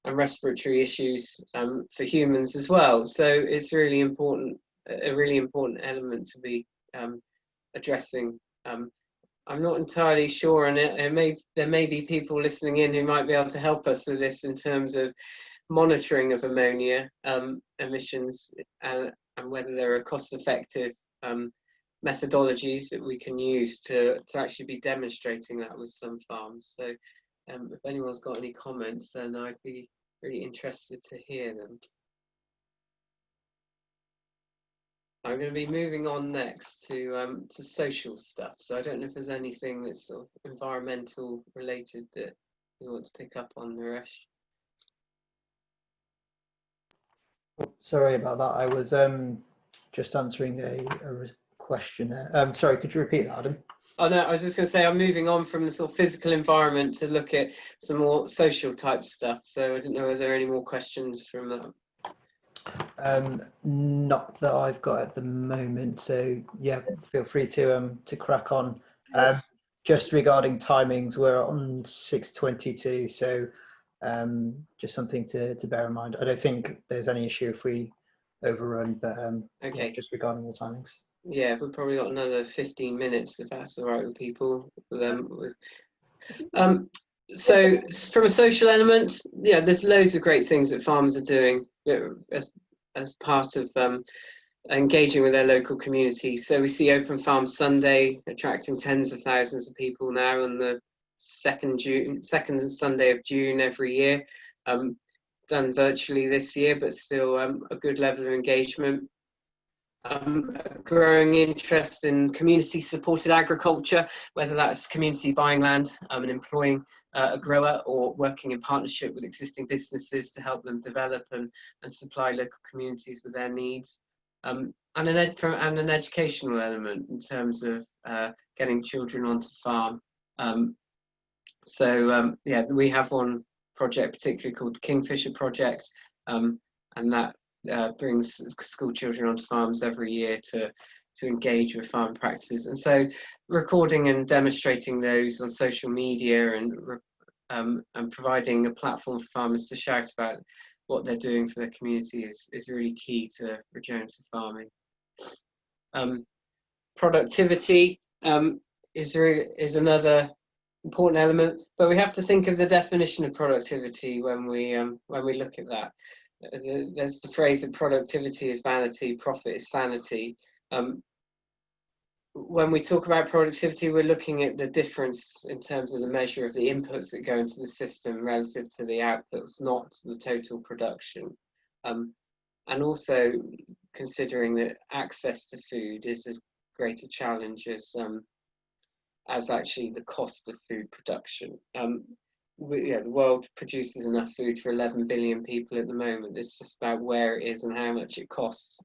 respiratory issues for humans as well. So it's really important, a really important element to be addressing. I'm not entirely sure, and there may be people listening in who might be able to help us with this in terms of monitoring of ammonia emissions, and whether there are cost-effective methodologies that we can use to actually be demonstrating that with some farms. So if anyone's got any comments, then I'd be really interested to hear them. I'm going to be moving on next to social stuff. So I don't know if there's anything that's sort of environmental related that you want to pick up on, Naresh. Sorry about that. I was just answering a question there. Sorry, could you repeat that, Adam? Oh no, I was just going to say I'm moving on from the sort of physical environment to look at some more social type stuff. So I didn't know, are there any more questions from that? Not that I've got at the moment. So yeah, feel free to crack on. Just regarding timings, we're on 6:22. So just something to bear in mind. I don't think there's any issue if we overrun, but okay, yeah, just regarding the timings. Yeah, we've probably got another 15 minutes if that's all right with people. So from a social element, yeah, there's loads of great things that farmers are doing as part of engaging with their local community. So we see Open Farm Sunday attracting tens of thousands of people now on the second Sunday of June every year. Done virtually this year, but still a good level of engagement. Growing interest in community-supported agriculture, whether that's community buying land and employing a grower, or working in partnership with existing businesses to help them develop and supply local communities with their needs. And an educational element in terms of getting children onto farm. Yeah, we have one project particularly called the Kingfisher Project, and that brings school children onto farms every year to engage with farm practices. And so recording and demonstrating those on social media and providing a platform for farmers to shout about what they're doing for their community is really key to regenerative farming. Productivity is another important element, but we have to think of the definition of productivity when we look at that. There's the phrase that productivity is vanity, profit is sanity. When we talk about productivity, we're looking at the difference in terms of the measure of the inputs that go into the system relative to the outputs, not the total production. And also considering that access to food is as great a challenge as actually the cost of food production. The world produces enough food for 11 billion people at the moment. It's just about where it is and how much it costs.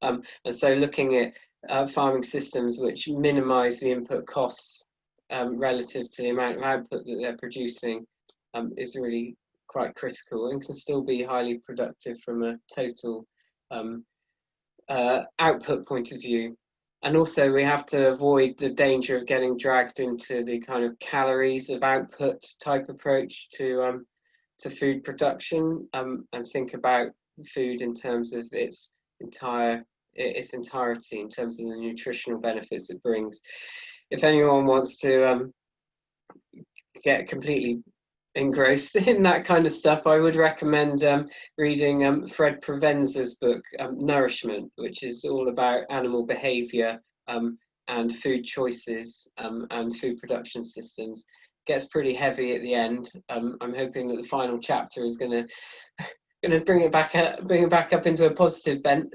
And so looking at farming systems which minimise the input costs relative to the amount of output that they're producing is really quite critical, and can still be highly productive from a total output point of view. And also we have to avoid the danger of getting dragged into the kind of calories of output type approach to food production, and think about food in terms of its entirety, in terms of the nutritional benefits it brings. If anyone wants to get completely engrossed in that kind of stuff, I would recommend reading Fred Provenza's book, Nourishment, which is all about animal behaviour and food choices and food production systems. Gets pretty heavy at the end. I'm hoping that the final chapter is going to bring it back up into a positive bent.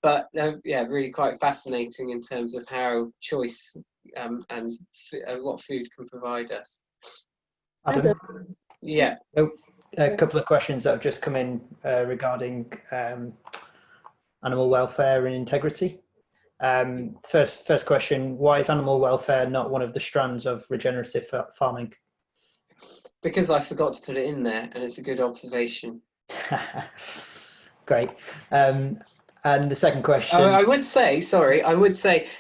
But yeah, really quite fascinating in terms of how choice and what food can provide us. Adam? Yeah. A couple of questions that have just come in regarding animal welfare and integrity. First question, why is animal welfare not one of the strands of regenerative farming? Because I forgot to put it in there, and it's a good observation. Great. And the second question... I would say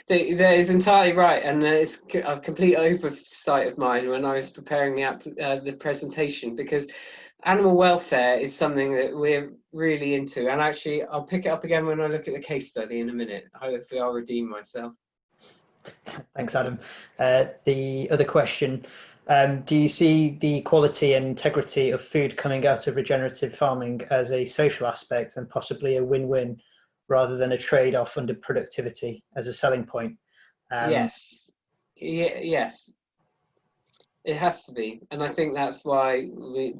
that is entirely right, and it's a complete oversight of mine when I was preparing the presentation, because animal welfare is something that we're really into, and actually I'll pick it up again when I look at the case study in a minute. Hopefully I'll redeem myself. Thanks, Adam. The other question, do you see the quality and integrity of food coming out of regenerative farming as a social aspect and possibly a win-win, rather than a trade-off under productivity as a selling point? Yes. Yes. It has to be, and I think that's why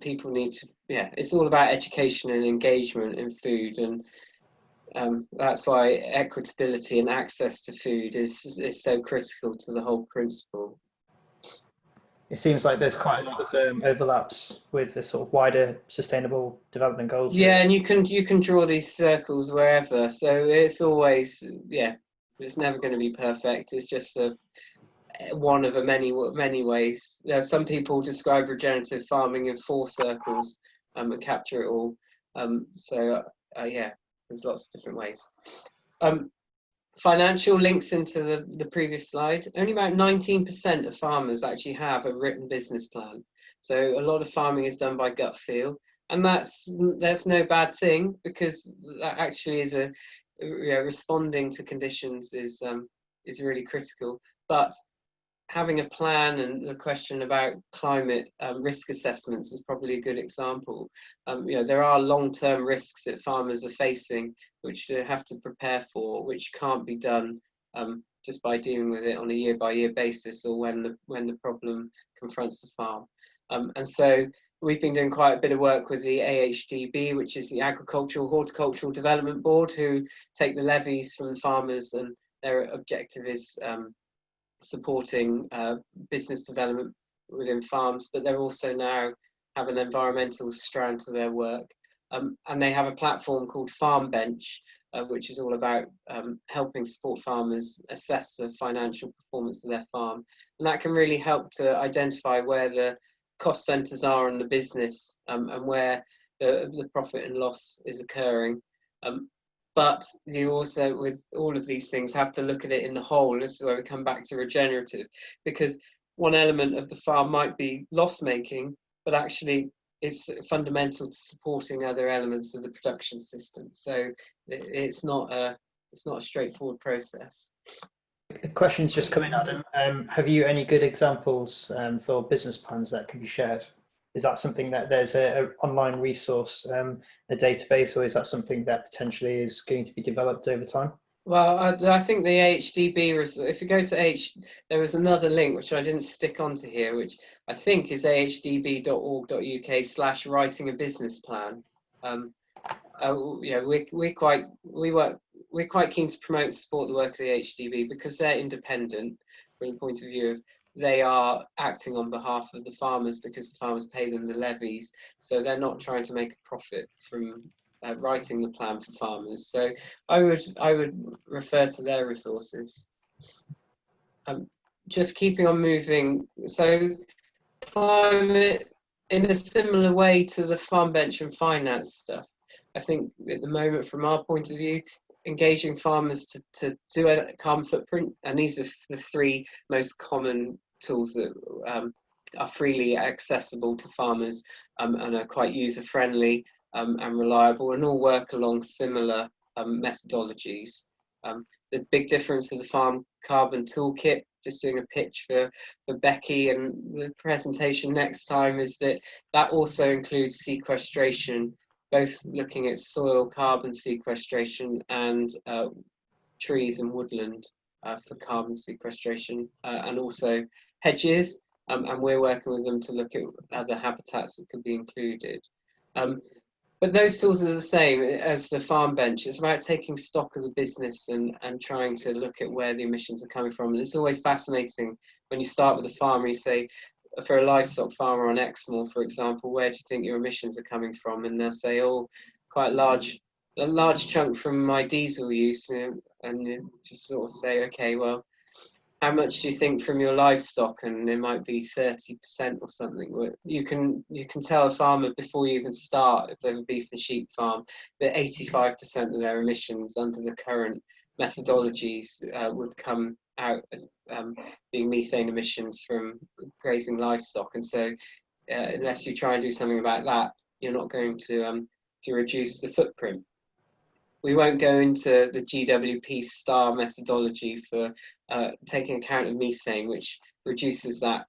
people need to. Yeah, it's all about education and engagement in food, and that's why equitability and access to food is so critical to the whole principle. It seems like there's quite a lot of overlaps with the sort of wider sustainable development goals. Yeah, and you can draw these circles wherever. So it's always, yeah, it's never going to be perfect. It's just one of many ways. Some people describe regenerative farming in 4 circles and capture it all. Yeah, there's lots of different ways. Financial links into the previous slide. Only about 19% of farmers actually have a written business plan. So a lot of farming is done by gut feel, and that's no bad thing, because that actually is responding to conditions is really critical. But having a plan, and the question about climate risk assessments is probably a good example. There are long-term risks that farmers are facing, which they have to prepare for, which can't be done just by dealing with it on a year-by-year basis, or when the problem confronts the farm. And so we've been doing quite a bit of work with the AHDB, which is the Agricultural Horticultural Development Board, who take the levies from the farmers, and their objective is supporting business development within farms, but they're also now have an environmental strand to their work, and they have a platform called Farm Bench, which is all about helping support farmers assess the financial performance of their farm. And that can really help to identify where the cost centres are in the business, and where the profit and loss is occurring. But you also, with all of these things, have to look at it in the whole. This is where we come back to regenerative, because one element of the farm might be loss making, but actually it's fundamental to supporting other elements of the production system. So it's not a straightforward process. The question's just come in, Adam. Have you any good examples for business plans that can be shared? Is that something that there's an online resource, a database, or is that something that potentially is going to be developed over time? Well, I think the AHDB, if you go to there was another link which I didn't stick onto here, which I think is ahdb.org.uk/writing a business plan. Yeah, we're quite keen to promote and support the work of the AHDB, because they're independent from the point of view of they are acting on behalf of the farmers, because the farmers pay them the levies, so they're not trying to make a profit from writing the plan for farmers. So I would refer to their resources. Just keeping on moving, so climate in a similar way to the farm bench and finance stuff. I think at the moment, from our point of view, engaging farmers to do a carbon footprint, and these are the three most common tools that are freely accessible to farmers, and are quite user-friendly and reliable, and all work along similar methodologies. The big difference with the Farm Carbon Toolkit, just doing a pitch for Becky and the presentation next time, is that also includes sequestration, both looking at soil carbon sequestration and trees and woodland for carbon sequestration, and also hedges, and we're working with them to look at other habitats that could be included. But those tools are the same as the farm bench. It's about taking stock of the business and trying to look at where the emissions are coming from. And it's always fascinating when you start with a farmer, you say, for a livestock farmer on Exmoor, for example, where do you think your emissions are coming from? And they'll say, oh, quite a large chunk from my diesel use. And you just sort of say, okay, well, how much do you think from your livestock? And it might be 30% or something. You can tell a farmer before you even start, if they have a beef and sheep farm, that 85% of their emissions under the current methodologies would come out as being methane emissions from grazing livestock. And so unless you try and do something about that, you're not going to reduce the footprint. We won't go into the GWP star methodology for taking account of methane, which reduces that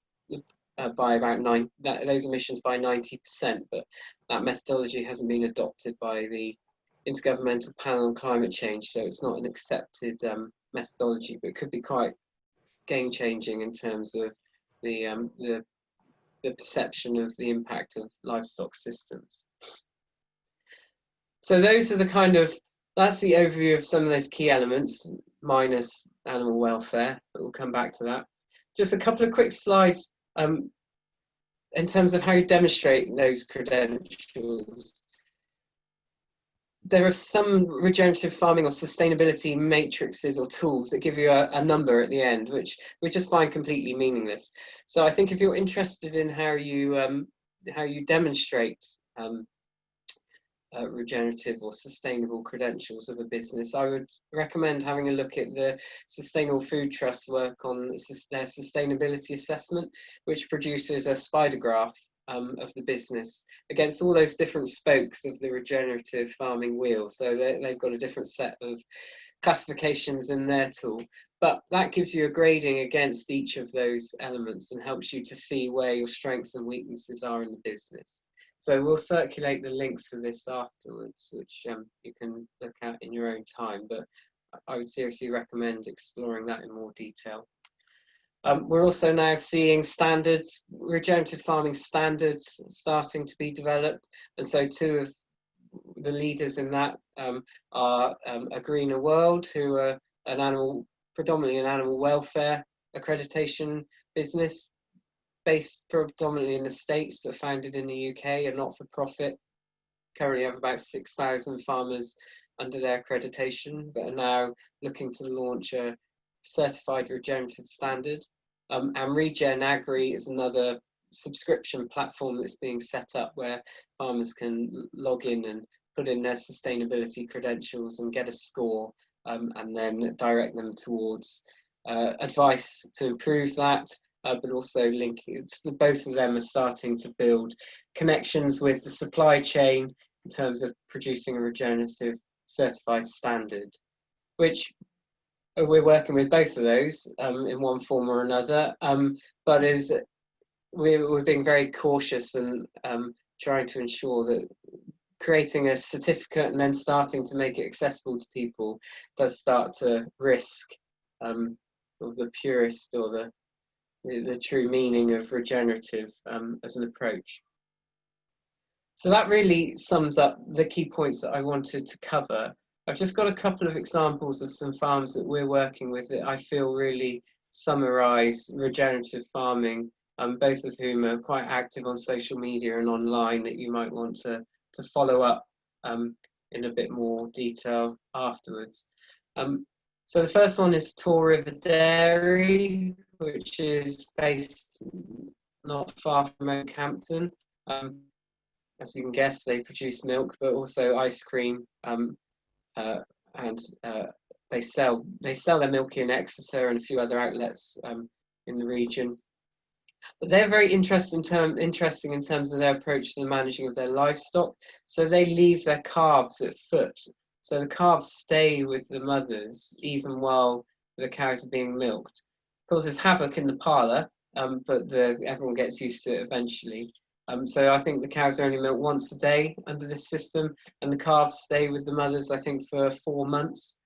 by about those emissions by 90%. But that methodology hasn't been adopted by the Intergovernmental Panel on Climate Change, so it's not an accepted methodology, but it could be quite game-changing in terms of the perception of the impact of livestock systems. So those are that's the overview of some of those key elements, minus animal welfare, but we'll come back to that. Just a couple of quick slides in terms of how you demonstrate those credentials. There are some regenerative farming or sustainability matrices or tools that give you a number at the end, which we just find completely meaningless. So I think if you're interested in how you demonstrate regenerative or sustainable credentials of a business, I would recommend having a look at the Sustainable Food Trust's work on their sustainability assessment, which produces a spider graph of the business against all those different spokes of the regenerative farming wheel. So they've got a different set of classifications in their tool, but that gives you a grading against each of those elements and helps you to see where your strengths and weaknesses are in the business. So we'll circulate the links for this afterwards, which you can look at in your own time, but I would seriously recommend exploring that in more detail. We're also now seeing standards, regenerative farming standards starting to be developed. And so two of the leaders in that are A Greener World, who are predominantly an animal welfare accreditation business, based predominantly in the States, but founded in the UK, a not-for-profit. Currently have about 6,000 farmers under their accreditation, but are now looking to launch a certified regenerative standard. And Regen Agri is another subscription platform that's being set up where farmers can log in and put in their sustainability credentials and get a score, and then direct them towards advice to improve that, but also linking it. Both of them are starting to build connections with the supply chain in terms of producing a regenerative certified standard, which we're working with both of those in one form or another, but we're being very cautious and trying to ensure that creating a certificate and then starting to make it accessible to people does start to risk sort of the purist or the true meaning of regenerative as an approach. So that really sums up the key points that I wanted to cover. I've just got a couple of examples of some farms that we're working with that I feel really summarise regenerative farming, both of whom are quite active on social media and online, that you might want to follow up in a bit more detail afterwards. So the first one is Tor River Dairy, which is based not far from Oakhampton. As you can guess, they produce milk, but also ice cream, and they sell their milk in Exeter and a few other outlets in the region. But they're very interesting in terms of their approach to the managing of their livestock. So they leave their calves at foot. So the calves stay with the mothers even while the cows are being milked. Causes havoc in the parlour, but everyone gets used to it eventually. So I think the cows are only milked once a day under this system, and the calves stay with the mothers, I think, for 4 months.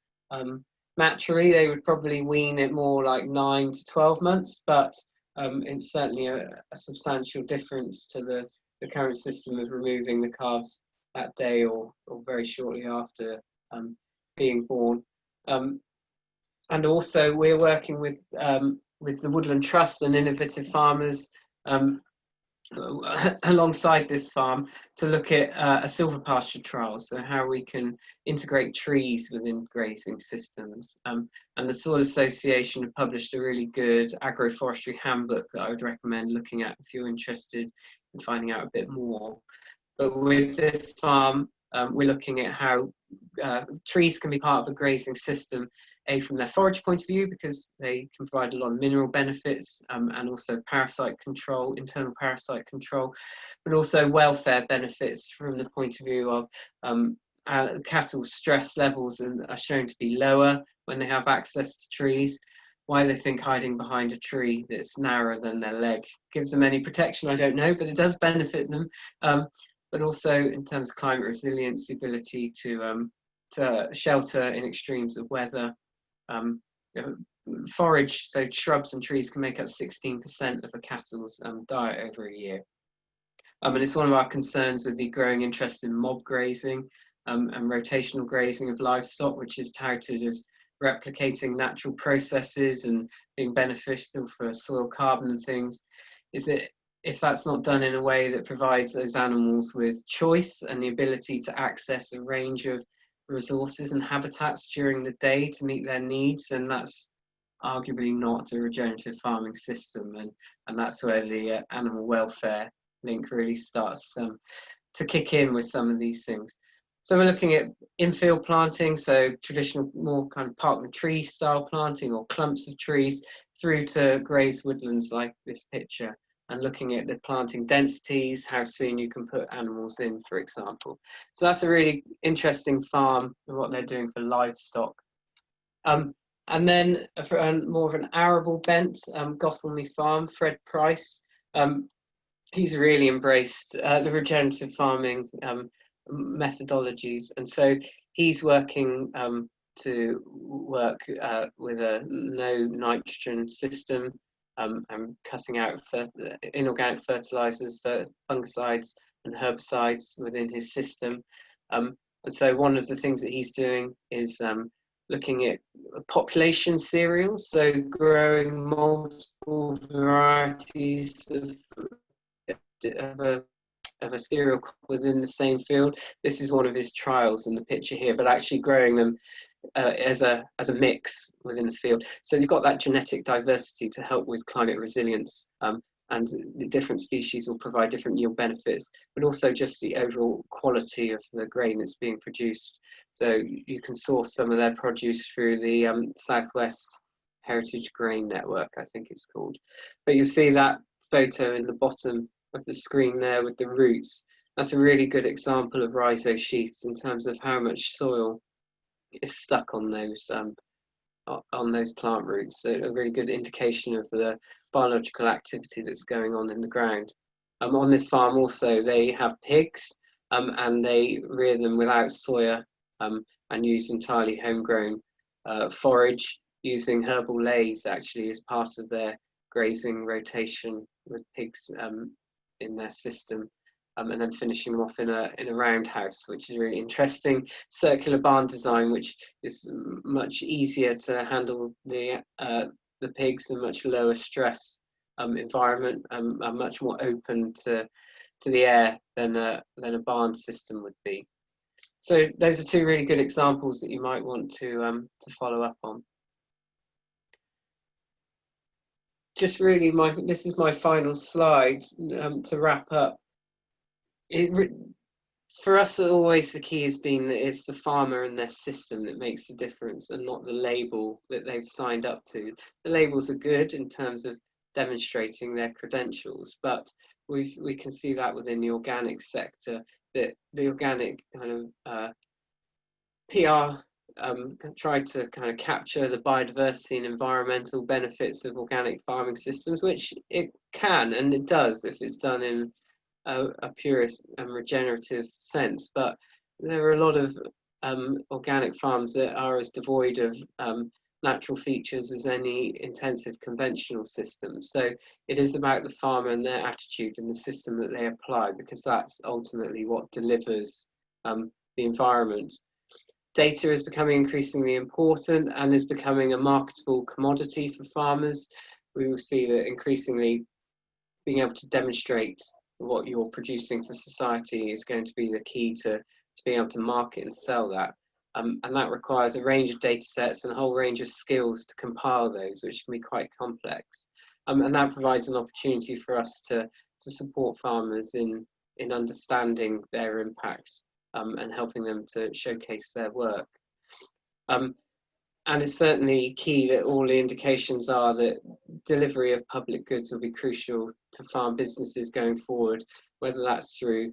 Naturally, they would probably wean it more like 9 to 12 months, but it's certainly a substantial difference to the current system of removing the calves that day or very shortly after being born. And also we're working with the Woodland Trust and innovative farmers alongside this farm to look at a silver pasture trial, so how we can integrate trees within grazing systems. And the Soil Association have published a really good agroforestry handbook that I would recommend looking at if you're interested in finding out a bit more. But with this farm, we're looking at how trees can be part of a grazing system, from their forage point of view, because they can provide a lot of mineral benefits, and also parasite control, internal parasite control, but also welfare benefits from the point of view of cattle stress levels are shown to be lower when they have access to trees. Why they think hiding behind a tree that's narrower than their leg gives them any protection, I don't know, but it does benefit them. But also in terms of climate resilience, the ability to shelter in extremes of weather. Forage, so shrubs and trees can make up 16% of a cattle's diet over a year. And it's one of our concerns with the growing interest in mob grazing and rotational grazing of livestock, which is touted as replicating natural processes and being beneficial for soil carbon and things, is that if that's not done in a way that provides those animals with choice and the ability to access a range of resources and habitats during the day to meet their needs, then that's arguably not a regenerative farming system, and that's where the animal welfare link really starts to kick in with some of these things. So we're looking at infield planting, so traditional more kind of park and tree style planting or clumps of trees, through to grazed woodlands like this picture, and looking at the planting densities, how soon you can put animals in, for example. So that's a really interesting farm and what they're doing for livestock. And then for more of an arable bent, Gothelmy Farm, Fred Price, he's really embraced the regenerative farming methodologies. And so he's working to work with a no nitrogen system, and cutting out inorganic fertilizers, for fungicides and herbicides within his system. And so one of the things that he's doing is looking at population cereals, so growing multiple varieties of of a cereal crop within the same field. This is one of his trials in the picture here, but actually growing them as a mix within the field. So you've got that genetic diversity to help with climate resilience, and the different species will provide different yield benefits, but also just the overall quality of the grain that's being produced. So you can source some of their produce through the Southwest Heritage Grain Network, I think it's called. But you'll see that photo in the bottom of the screen there with the roots. That's a really good example of rhizosheaths in terms of how much soil is stuck on those plant roots. So a really good indication of the biological activity that's going on in the ground. On this farm also they have pigs, and they rear them without soya, and use entirely homegrown forage, using herbal lays actually as part of their grazing rotation with pigs in their system, and then finishing them off in a roundhouse, which is really interesting. Circular barn design, which is much easier to handle the pigs, and much lower stress environment, and much more open to the air than a barn system would be. So those are two really good examples that you might want to follow up on. Just really, this is my final slide to wrap up. For us, always the key has been that it's the farmer and their system that makes the difference, and not the label that they've signed up to. The labels are good in terms of demonstrating their credentials, but we can see that within the organic sector, that the organic kind of PR tried to kind of capture the biodiversity and environmental benefits of organic farming systems, which it can and it does if it's done in a purist and regenerative sense. But there are a lot of organic farms that are as devoid of natural features as any intensive conventional system. So it is about the farmer and their attitude and the system that they apply, because that's ultimately what delivers the environment. Data is becoming increasingly important and is becoming a marketable commodity for farmers. We will see that increasingly being able to demonstrate what you're producing for society is going to be the key to being able to market and sell that. And that requires a range of data sets and a whole range of skills to compile those, which can be quite complex. And that provides an opportunity for us to support farmers in understanding their impact, and helping them to showcase their work. And it's certainly key that all the indications are that delivery of public goods will be crucial to farm businesses going forward, whether that's through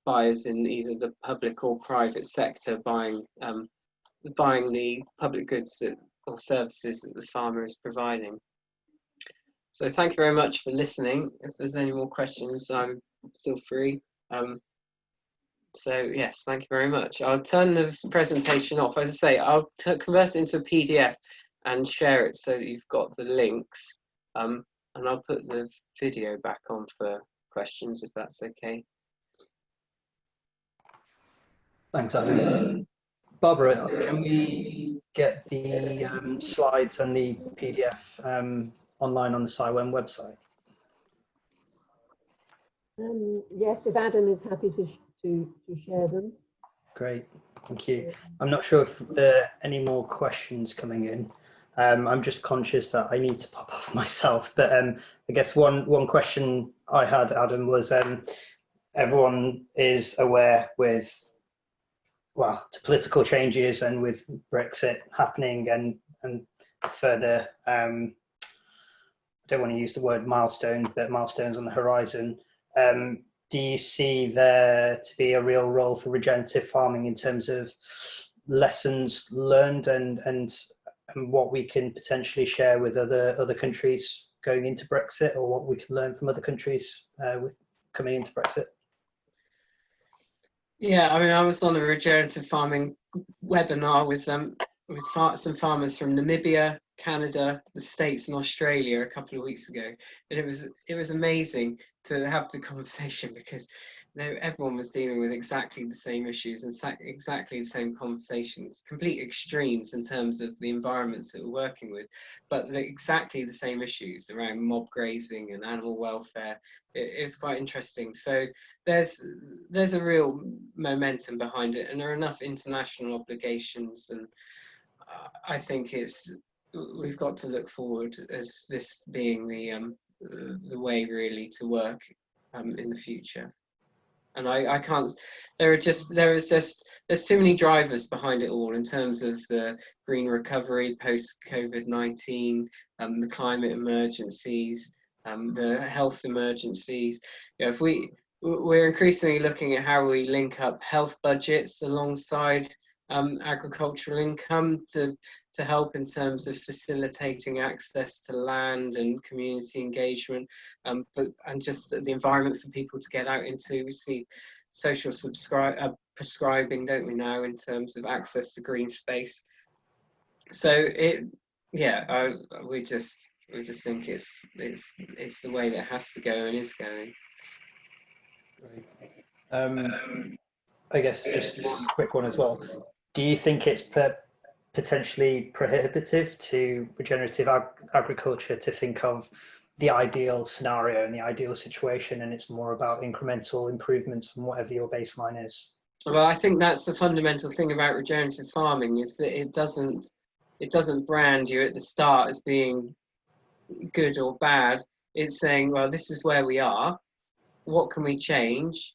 buyers in either the public or private sector buying the public goods or services that the farmer is providing. So thank you very much for listening. If there's any more questions, I'm still free. So yes, thank you very much. I'll turn the presentation off. As I say, I'll convert it into a PDF and share it so that you've got the links. And I'll put the video back on for questions, if that's okay. Thanks, Adam. Barbara, can we get the slides and the PDF online on the CIWEM website? Yes, if Adam is happy to share them. Great, thank you. I'm not sure if there are any more questions coming in. I'm just conscious that I need to pop off myself, but I guess one question I had, Adam, was everyone is aware with, well, the political changes and with Brexit happening and further, I don't want to use the word milestone, but milestones on the horizon. Do you see there to be a real role for regenerative farming in terms of lessons learned and what we can potentially share with other countries going into Brexit, or what we can learn from other countries with coming into Brexit? Yeah, I mean, I was on a regenerative farming webinar with some farmers from Namibia, Canada, the States, and Australia a couple of weeks ago, and it was amazing to have the conversation, because everyone was dealing with exactly the same issues and exactly the same conversations, complete extremes in terms of the environments that we're working with, but exactly the same issues around mob grazing and animal welfare. It's quite interesting. So there's a real momentum behind it, and there are enough international obligations, and I think we've got to look forward as this being the way really to work in the future. And I can't, there's too many drivers behind it all in terms of the green recovery post COVID-19, the climate emergencies, the health emergencies. You know, we're increasingly looking at how we link up health budgets alongside agricultural income to help in terms of facilitating access to land and community engagement, and just the environment for people to get out into. We see social prescribing, don't we now, in terms of access to green space. So we just think it's the way that it has to go and is going. I guess just one quick one as well. Do you think it's potentially prohibitive to regenerative agriculture to think of the ideal scenario and the ideal situation, and it's more about incremental improvements from whatever your baseline is? Well, I think that's the fundamental thing about regenerative farming, is that it doesn't brand you at the start as being good or bad. It's saying, well, this is where we are, what can we change,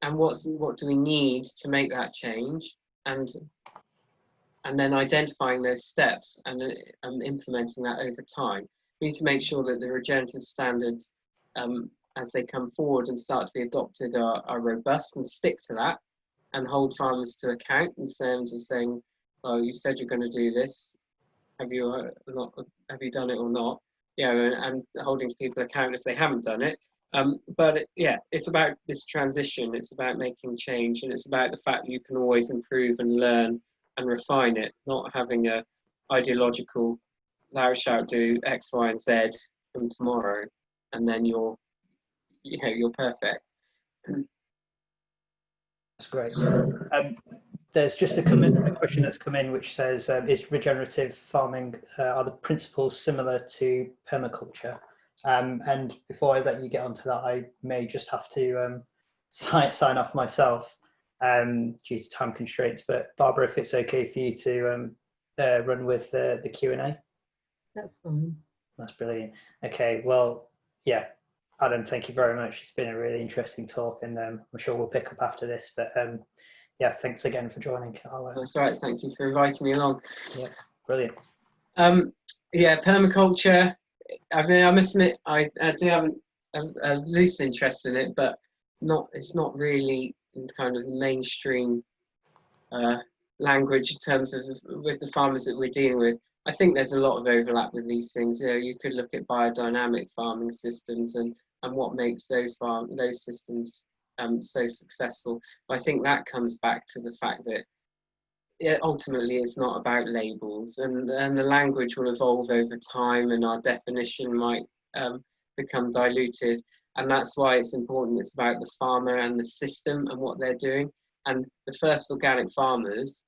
and what do we need to make that change, and then identifying those steps and implementing that over time. We need to make sure that the regenerative standards, as they come forward and start to be adopted, are robust and stick to that, and hold farmers to account in terms of saying, "Oh, you said you're going to do this. Have you done it or not?" And holding people account if they haven't done it. But it's about this transition. It's about making change, and it's about the fact that you can always improve and learn and refine it, not having a ideological, thou shalt do X, Y, and Z from tomorrow, and then you're perfect. That's great. There's just a question that's come in which says, is regenerative farming, are the principles similar to permaculture? And before I let you get onto that, I may just have to sign off myself due to time constraints. But Barbara, if it's okay for you to run with the Q&A. That's fine. That's brilliant. Okay, well, yeah, Adam, thank you very much. It's been a really interesting talk, and I'm sure we'll pick up after this. But yeah, thanks again for joining. That's right. Thank you for inviting me along. Yeah, brilliant. Yeah, permaculture. I mean, I must admit, I do have a loose interest in it, but it's not really in kind of mainstream language in terms of with the farmers that we're dealing with. I think there's a lot of overlap with these things. You could look at biodynamic farming systems and what makes those systems so successful. I think that comes back to the fact that ultimately it's not about labels, and the language will evolve over time, and our definition might become diluted, and that's why it's important. It's about the farmer and the system and what they're doing. And the first organic farmers,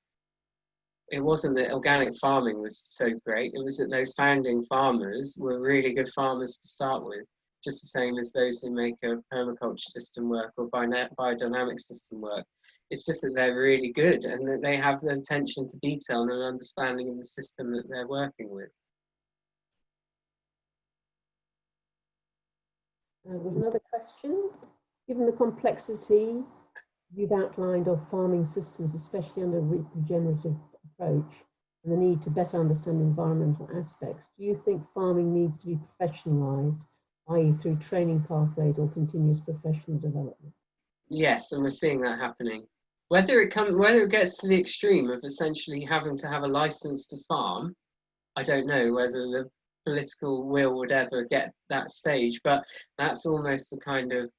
it wasn't that organic farming was so great, it was that those founding farmers were really good farmers to start with, just the same as those who make a permaculture system work or biodynamic system work. It's just that they're really good, and that they have the attention to detail and an understanding of the system that they're working with. With another question, given the complexity you've outlined of farming systems, especially under regenerative approach, and the need to better understand environmental aspects, do you think farming needs to be professionalised, i.e. through training pathways or continuous professional development? Yes, and we're seeing that happening. Whether it gets to the extreme of essentially having to have a license to farm, I don't know whether the political will would ever get that stage, but that's almost the kind of,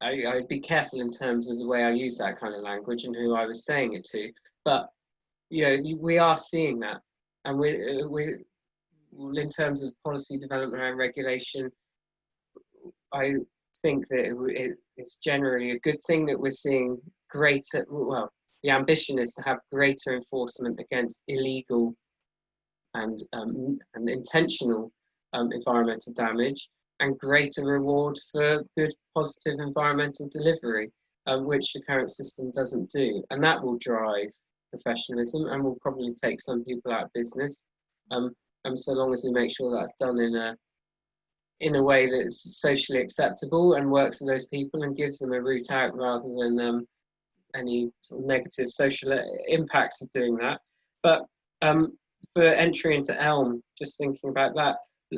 I'd be careful in terms of the way I use that kind of language and who I was saying it to, but we are seeing that, and we in terms of policy development around regulation, I think that it's generally a good thing that we're seeing greater, well, the ambition is to have greater enforcement against illegal and intentional environmental damage, and greater reward for good, positive environmental delivery, which the current system doesn't do. And that will drive professionalism and will probably take some people out of business. So long as we make sure that's done in a way that's socially acceptable and works for those people and gives them a route out, rather than any sort of negative social impacts of doing that. But for entry into ELM, just thinking about that,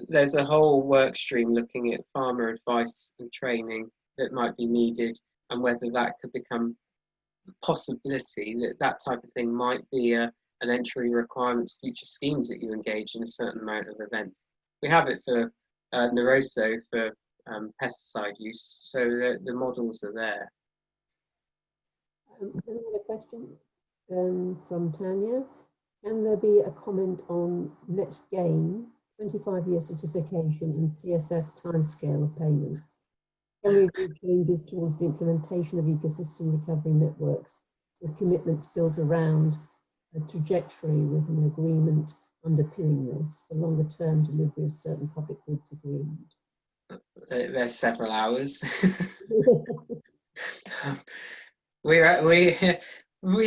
there's a whole work stream looking at farmer advice and training that might be needed, and whether that could become a possibility that type of thing might be an entry requirement for future schemes, that you engage in a certain amount of events. We have it for Neroso for pesticide use, so the models are there. Another question from Tanya. Can there be a comment on net gain, 25-year certification and CSF timescale of payments? Can we do changes towards the implementation of ecosystem recovery networks with commitments built around a trajectory with an agreement underpinning this, the longer term delivery of certain public goods agreement? There's several hours. We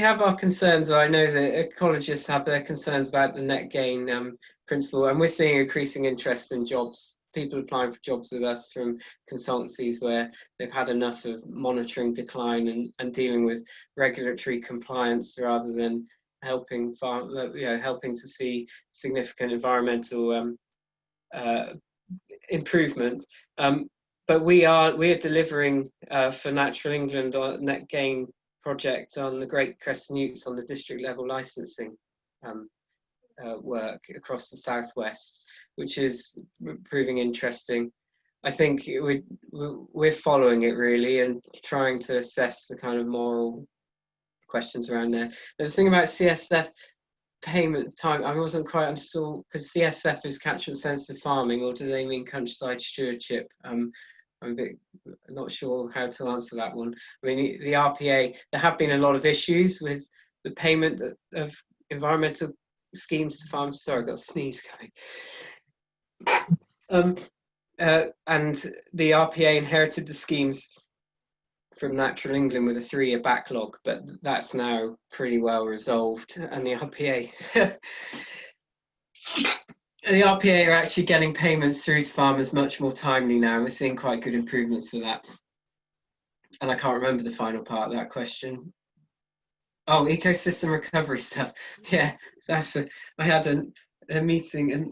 have our concerns. I know that ecologists have their concerns about the net gain principle, and we're seeing increasing interest in jobs. People applying for jobs with us from consultancies where they've had enough of monitoring decline and dealing with regulatory compliance, rather than helping helping to see significant environmental improvement. But we are delivering for Natural England on net gain project on the Great Crescent Newts on the district level licensing work across the southwest, which is proving interesting. I think we're following it really and trying to assess the kind of moral questions around there. There's a thing about CSF payment time. I wasn't quite understood, because CSF is catchment sensitive farming, or do they mean countryside stewardship? I'm a bit not sure how to answer that one. I mean, the RPA, there have been a lot of issues with the payment of environmental schemes to farms. Sorry, I got a sneeze going. And the RPA inherited the schemes from Natural England with a 3-year backlog, but that's now pretty well resolved. And the RPA are actually getting payments through to farmers much more timely now, and we're seeing quite good improvements for that. And I can't remember the final part of that question. Oh, ecosystem recovery stuff. Yeah, I had a meeting, a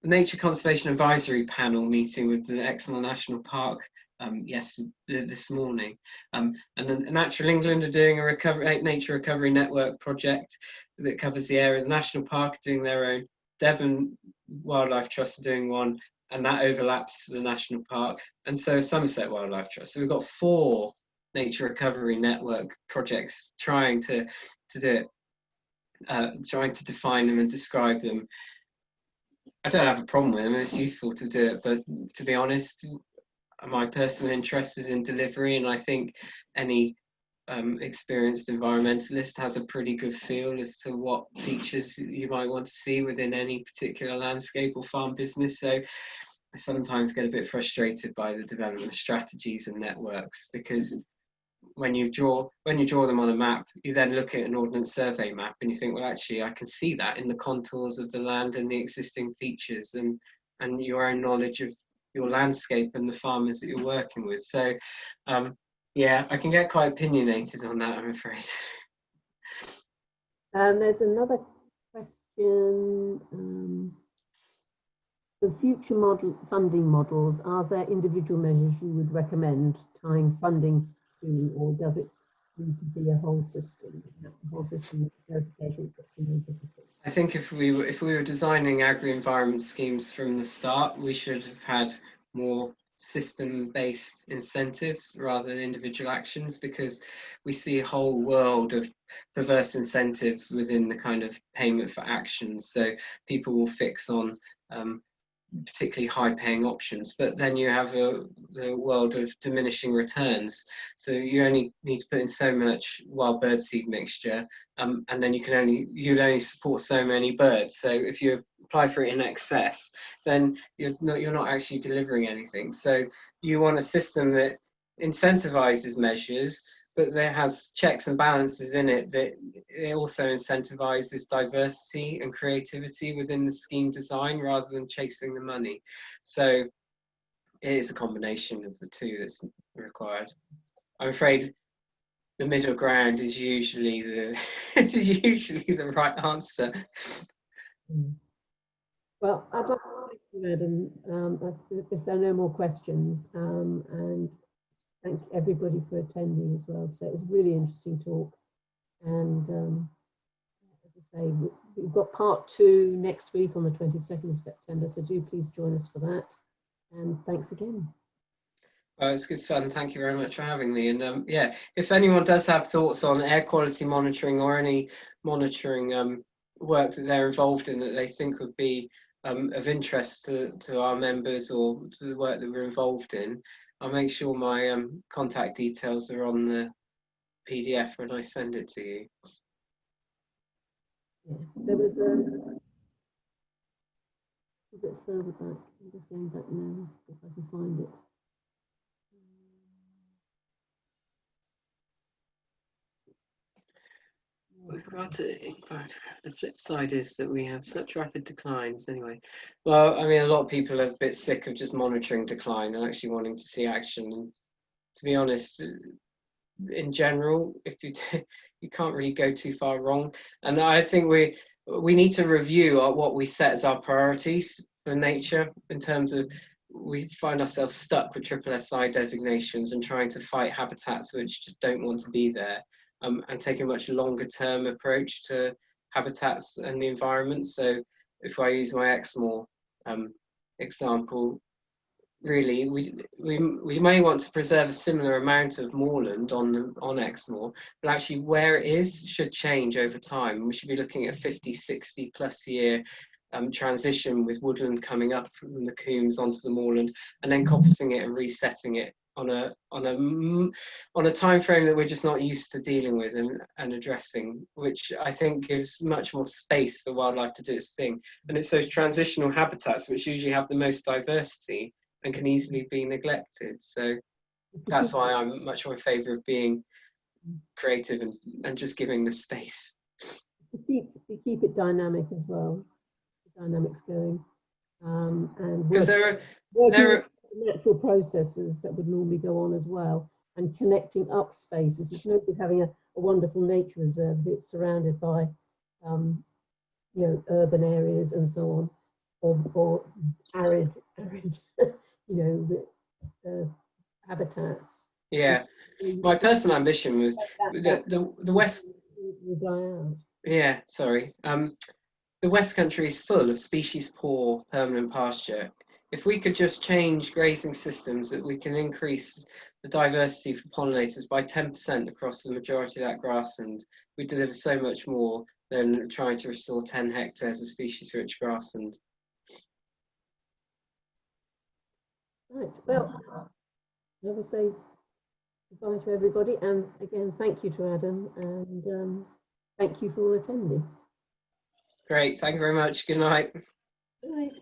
nature conservation advisory panel meeting with the Exmoor National Park this morning, and then Natural England are doing a nature recovery network project that covers the area. The National Park are doing their own. Devon Wildlife Trust are doing one, and that overlaps to the National Park, and so Somerset Wildlife Trust. So we've got 4 nature recovery network projects trying to do it, trying to define them and describe them. I don't have a problem with them, it's useful to do it, but to be honest, my personal interest is in delivery, and I think any experienced environmentalist has a pretty good feel as to what features you might want to see within any particular landscape or farm business. So I sometimes get a bit frustrated by the development of strategies and networks, because when you draw them on a map, you then look at an ordnance survey map and you think, well, actually I can see that in the contours of the land and the existing features and your own knowledge of your landscape and the farmers that you're working with. So yeah, I can get quite opinionated on that, I'm afraid. There's another question. For future funding models, are there individual measures you would recommend tying funding to, or does it need to be a whole system? That's a whole system of verification. I think if we were designing agri-environment schemes from the start, we should have had more system-based incentives rather than individual actions, because we see a whole world of perverse incentives within the kind of payment for actions. So people will fix on particularly high-paying options, but then you have the world of diminishing returns. So you only need to put in so much wild birdseed mixture, and then you'd only support so many birds. So if you apply for it in excess, then you're not actually delivering anything. So you want a system that incentivizes measures, but that has checks and balances in it, that it also incentivizes diversity and creativity within the scheme design rather than chasing the money. So it is a combination of the two that's required. I'm afraid the middle ground is usually the right answer. Well, I'd like to thank you, Adam, if there are no more questions, and thank everybody for attending as well. So it was a really interesting talk. And as I say, we've got part 2 next week on the 22nd of September. So do please join us for that. And thanks again. It's good fun. Thank you very much for having me. And yeah, if anyone does have thoughts on air quality monitoring or any monitoring work that they're involved in that they think would be of interest to our members or to the work that we're involved in, I'll make sure my contact details are on the PDF when I send it to you. Yes, there was a bit further back. I'm just going back now if I can find it. We've got it. In fact, the flip side is that we have such rapid declines anyway. Well, I mean, a lot of people are a bit sick of just monitoring decline and actually wanting to see action. And to be honest, in general, if you can't really go too far wrong. And I think we need to review what we set as our priorities for nature, in terms of we find ourselves stuck with SSSI designations and trying to fight habitats which just don't want to be there. And take a much longer term approach to habitats and the environment. So if I use my Exmoor example, really we may want to preserve a similar amount of moorland on Exmoor, but actually where it is should change over time. We should be looking at a 50, 60 plus year transition, with woodland coming up from the combes onto the moorland, and then coppicing it and resetting it on a time frame that we're just not used to dealing with and addressing, which I think gives much more space for wildlife to do its thing. And it's those transitional habitats which usually have the most diversity and can easily be neglected. So that's why I'm much more in favour of being creative and just giving the space. To keep it dynamic as well, the dynamics going, and because there are natural processes that would normally go on as well, and connecting up spaces. It's no good having a wonderful nature reserve if it's surrounded by urban areas and so on, or arid habitats. Yeah, my personal ambition was the West. Yeah, sorry. The West Country is full of species-poor permanent pasture. If we could just change grazing systems, that we can increase the diversity for pollinators by 10% across the majority of that grassland, we deliver so much more than trying to restore 10 hectares of species-rich grassland. Right. Well, I will say goodbye to everybody, and again, thank you to Adam, and thank you for all attending. Great. Thank you very much. Good night. Good night.